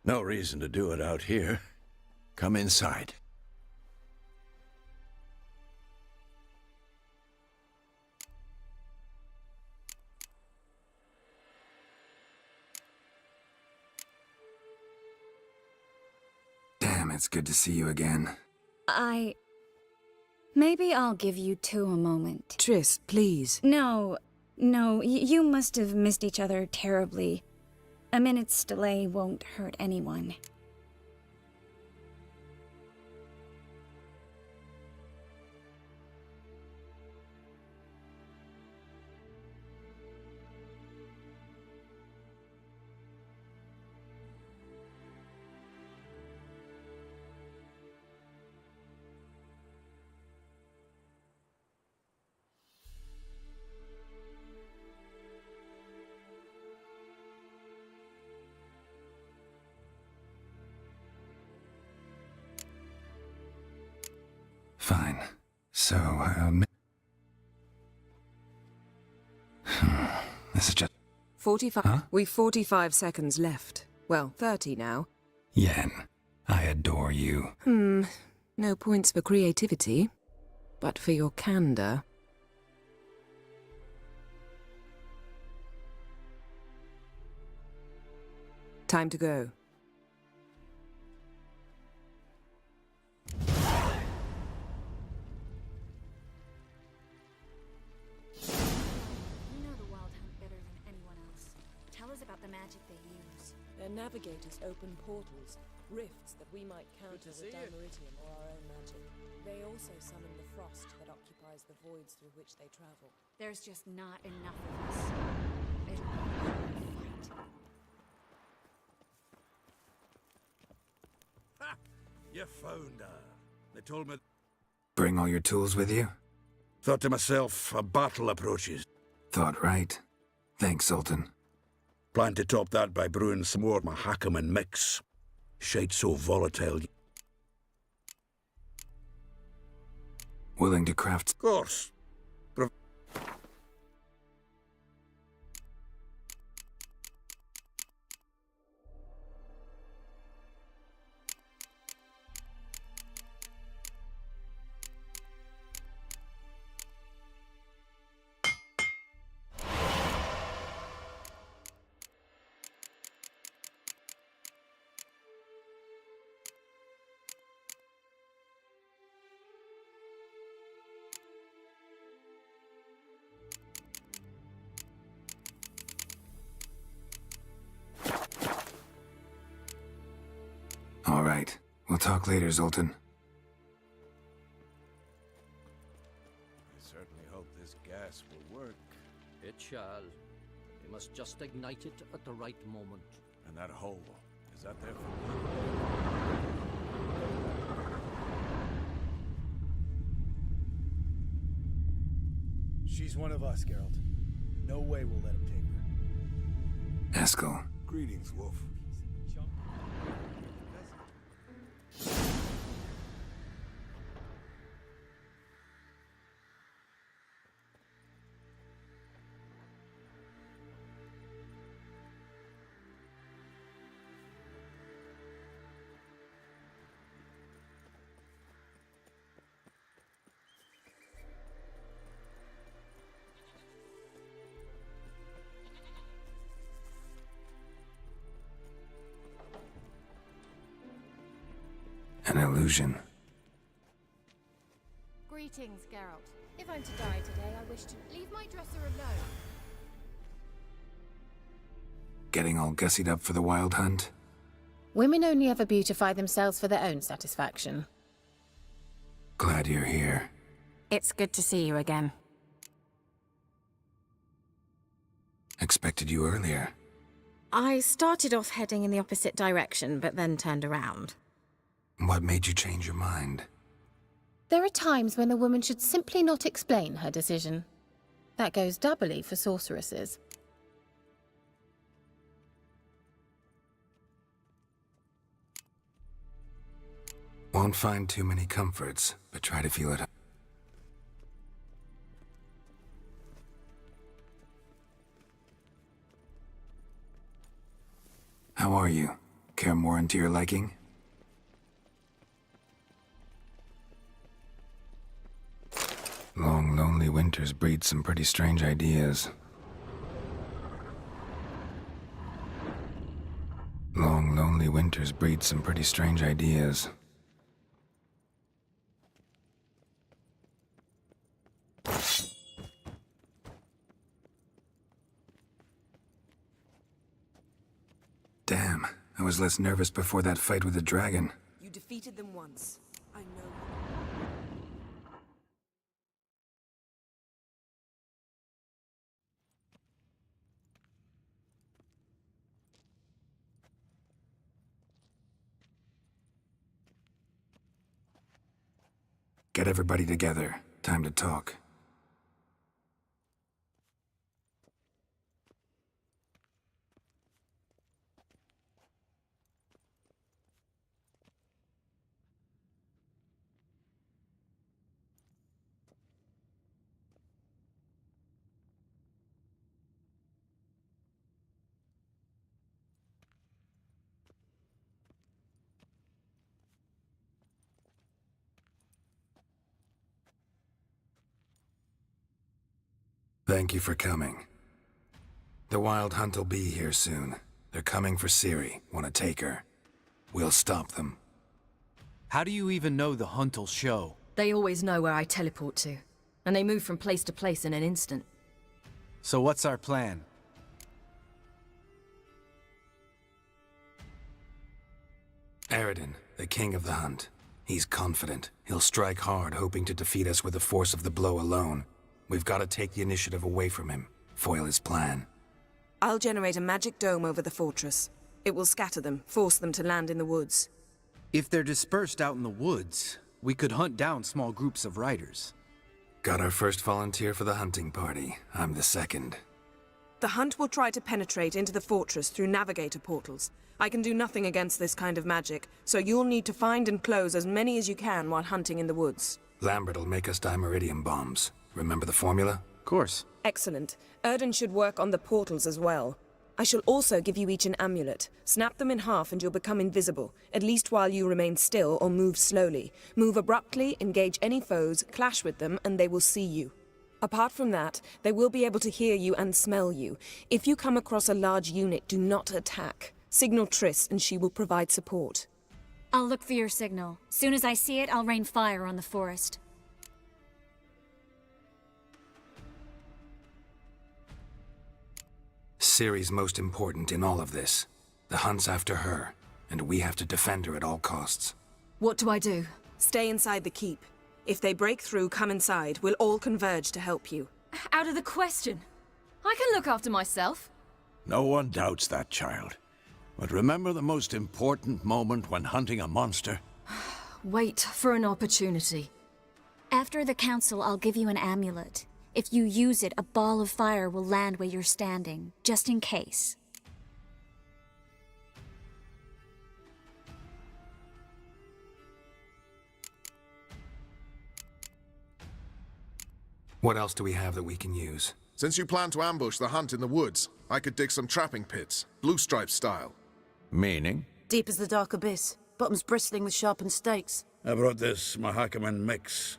No reason to do it out here. Come inside. Damn, it's good to see you again. Maybe I'll give you two a moment. Triss, please. No, you must have missed each other terribly. A minute's delay won't hurt anyone. Fine. So, this is just... 45. Huh? We've 45 seconds left. Well, 30 now. Yen, I adore you. No points for creativity, but for your candor. Time to go. You know the Wild Hunt better than anyone else. Tell us about the magic they use. Their navigators open portals, rifts that we might counter with Dimeritium or our own magic. They also summon the frost that occupies the voids through which they travel. There's just not enough of us. It'll be a fight. Ha! You found her. They told me... Bring all your tools with you? Thought to myself, a battle approaches. Thought right. Thanks, Sultan. Plan to top that by brewing some more Mahakam and mix. Shade so volatile. Willing to craft... Of course. All right. We'll talk later, Zoltan. I certainly hope this gas will work. It shall. We must just ignite it at the right moment. And that hole, is that there for... She's one of us, Geralt. No way we'll let him take her. Eskel. Greetings, Wolf. An illusion. Greetings, Geralt. If I'm to die today, I wish to leave my dresser alone. Getting all gussied up for the Wild Hunt? Women only ever beautify themselves for their own satisfaction. Glad you're here. It's good to see you again. Expected you earlier. I started off heading in the opposite direction, but then turned around. What made you change your mind? There are times when a woman should simply not explain her decision. That goes doubly for sorceresses. Won't find too many comforts, but try to feel it. How are you? Care more into your liking? Long, lonely winters breed some pretty strange ideas. Long, lonely winters breed some pretty strange ideas. Damn, I was less nervous before that fight with the dragon. You defeated them once. I know. Get everybody together. Time to talk. Thank you for coming. The Wild Hunt will be here soon. They're coming for Ciri. Want to take her. We'll stop them. How do you even know the hunt'll show? They always know where I teleport to, and they move from place to place in an instant. So what's our plan? Eredin, the king of the hunt. He's confident. He'll strike hard, hoping to defeat us with the force of the blow alone. We've got to take the initiative away from him, foil his plan. I'll generate a magic dome over the fortress. It will scatter them, force them to land in the woods. If they're dispersed out in the woods, we could hunt down small groups of riders. Got our first volunteer for the hunting party. I'm the second. The hunt will try to penetrate into the fortress through navigator portals. I can do nothing against this kind of magic, so you'll need to find and close as many as you can while hunting in the woods. Lambert'll make us dimeridium bombs. Remember the formula? Of course. Excellent. Erden should work on the portals as well. I shall also give you each an amulet. Snap them in half and you'll become invisible, at least while you remain still or move slowly. Move abruptly, engage any foes, clash with them, and they will see you. Apart from that, they will be able to hear you and smell you. If you come across a large unit, do not attack. Signal Triss and she will provide support. I'll look for your signal. Soon as I see it, I'll rain fire on the forest. Ciri's most important in all of this. The hunt's after her, and we have to defend her at all costs. What do I do? Stay inside the keep. If they break through, come inside. We'll all converge to help you. Out of the question. I can look after myself. No one doubts that, child. But remember the most important moment when hunting a monster? Wait for an opportunity. After the council, I'll give you an amulet. If you use it, a ball of fire will land where you're standing, just in case. What else do we have that we can use? Since you plan to ambush the hunt in the woods, I could dig some trapping pits, blue stripe style. Meaning? Deep as the dark abyss, bottoms bristling with sharpened stakes. I brought this Mahakaman mix.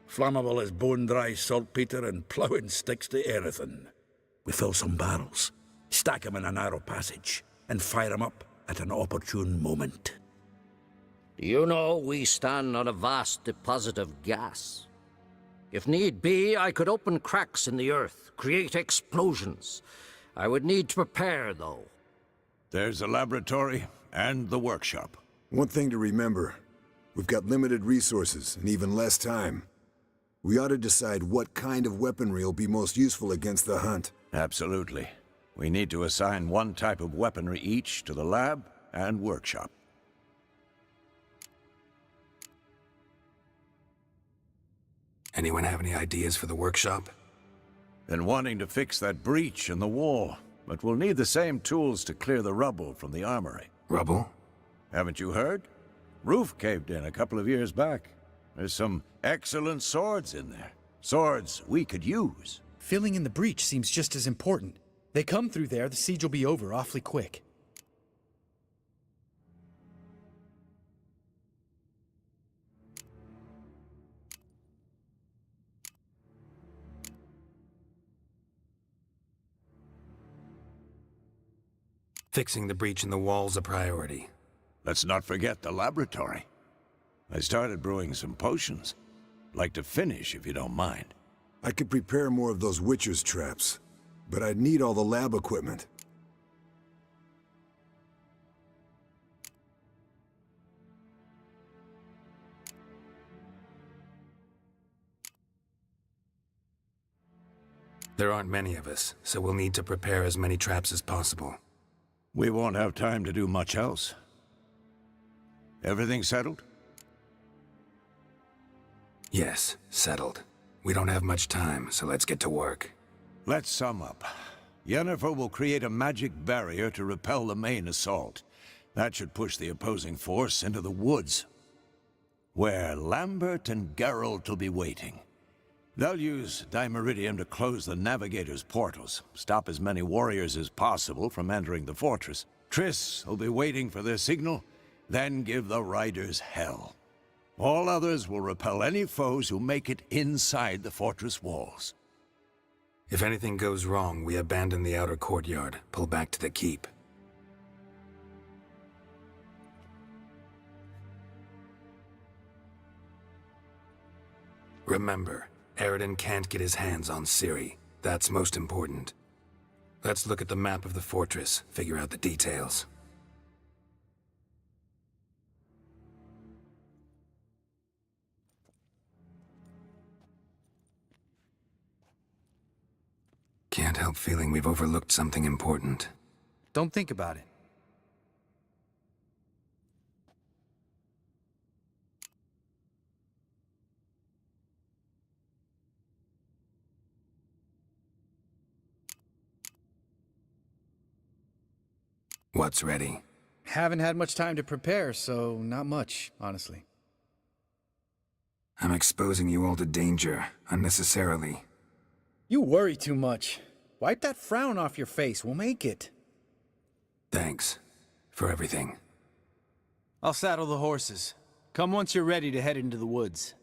Flammable as bone-dry saltpeter and ploughing sticks to anything. We fill some barrels, stack them in a narrow passage, and fire them up at an opportune moment. You know, we stand on a vast deposit of gas. If need be, I could open cracks in the earth, create explosions. I would need to prepare, though. There's a laboratory and the workshop. One thing to remember, we've got limited resources and even less time. We ought to decide what kind of weaponry will be most useful against the hunt. Absolutely. We need to assign one type of weaponry each to the lab and workshop. Anyone have any ideas for the workshop? Been wanting to fix that breach in the wall, but we'll need the same tools to clear the rubble from the armory. Rubble? Haven't you heard? Roof caved in a couple of years back. There's some excellent swords in there. Swords we could use. Filling in the breach seems just as important. They come through there, the siege will be over awfully quick. Fixing the breach in the wall's a priority. Let's not forget the laboratory. I started brewing some potions. Like to finish, if you don't mind. I could prepare more of those Witcher's traps, but I'd need all the lab equipment. There aren't many of us, so we'll need to prepare as many traps as possible. We won't have time to do much else. Everything settled? Yes, settled. We don't have much time, so let's get to work. Let's sum up. Yennefer will create a magic barrier to repel the main assault. That should push the opposing force into the woods, where Lambert and Geralt will be waiting. They'll use Dimeridium to close the Navigator's portals, stop as many warriors as possible from entering the fortress. Triss will be waiting for their signal, then give the riders hell. All others will repel any foes who make it inside the fortress walls. If anything goes wrong, we abandon the outer courtyard, pull back to the keep. Remember, Eredin can't get his hands on Ciri. That's most important. Let's look at the map of the fortress, figure out the details. Can't help feeling we've overlooked something important. Don't think about it. What's ready? Haven't had much time to prepare, so not much, honestly. I'm exposing you all to danger, unnecessarily. You worry too much. Wipe that frown off your face, we'll make it. Thanks. For everything. I'll saddle the horses. Come once you're ready to head into the woods.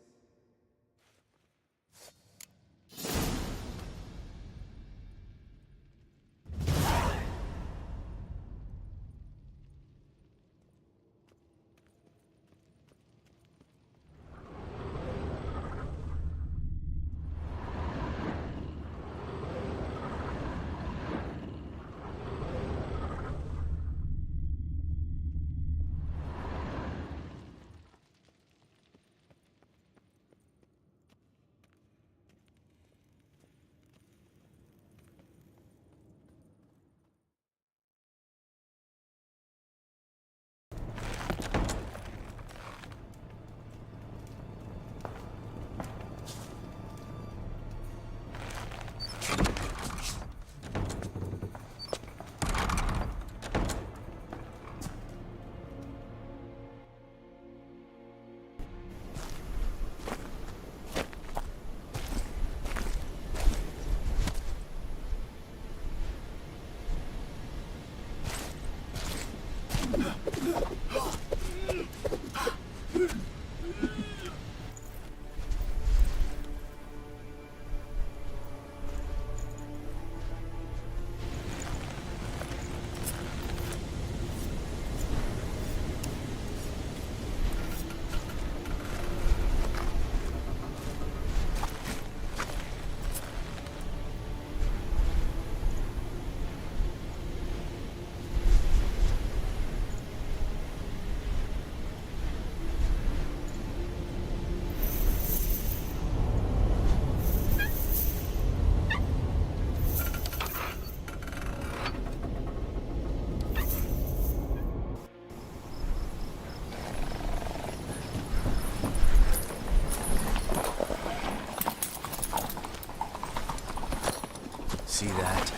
See that?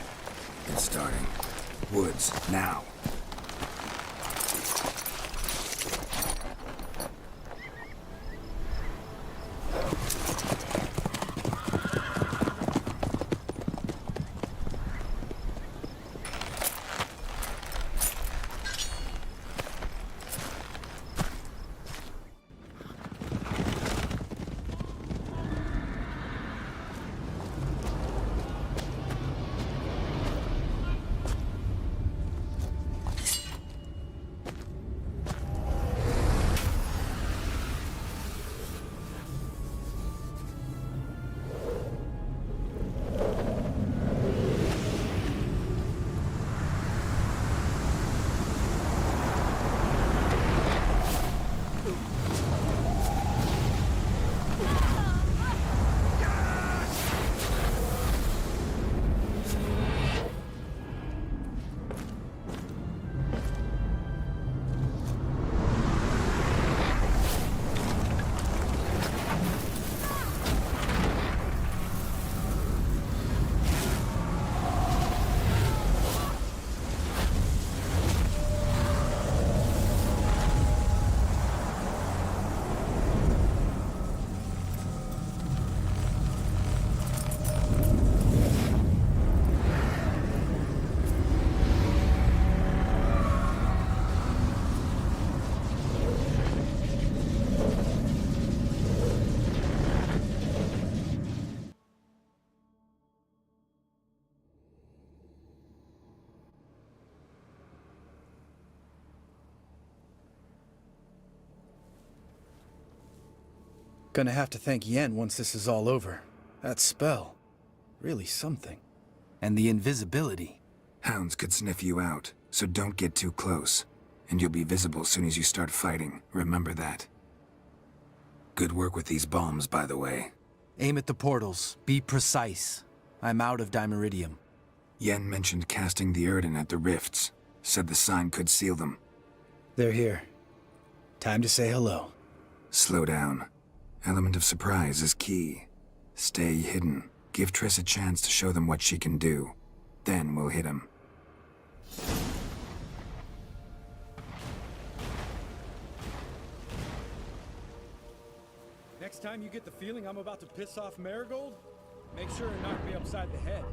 It's starting. Woods, now. Gonna have to thank Yen once this is all over. That spell. Really something. And the invisibility. Hounds could sniff you out, so don't get too close. And you'll be visible soon as you start fighting. Remember that. Good work with these bombs, by the way. Aim at the portals. Be precise. I'm out of dimeridium. Yen mentioned casting the Erden at the rifts. Said the sign could seal them. They're here. Time to say hello. Slow down. Element of surprise is key. Stay hidden. Give Triss a chance to show them what she can do. Then we'll hit him. Next time you get the feeling I'm about to piss off Marigold, make sure to knock me upside the head.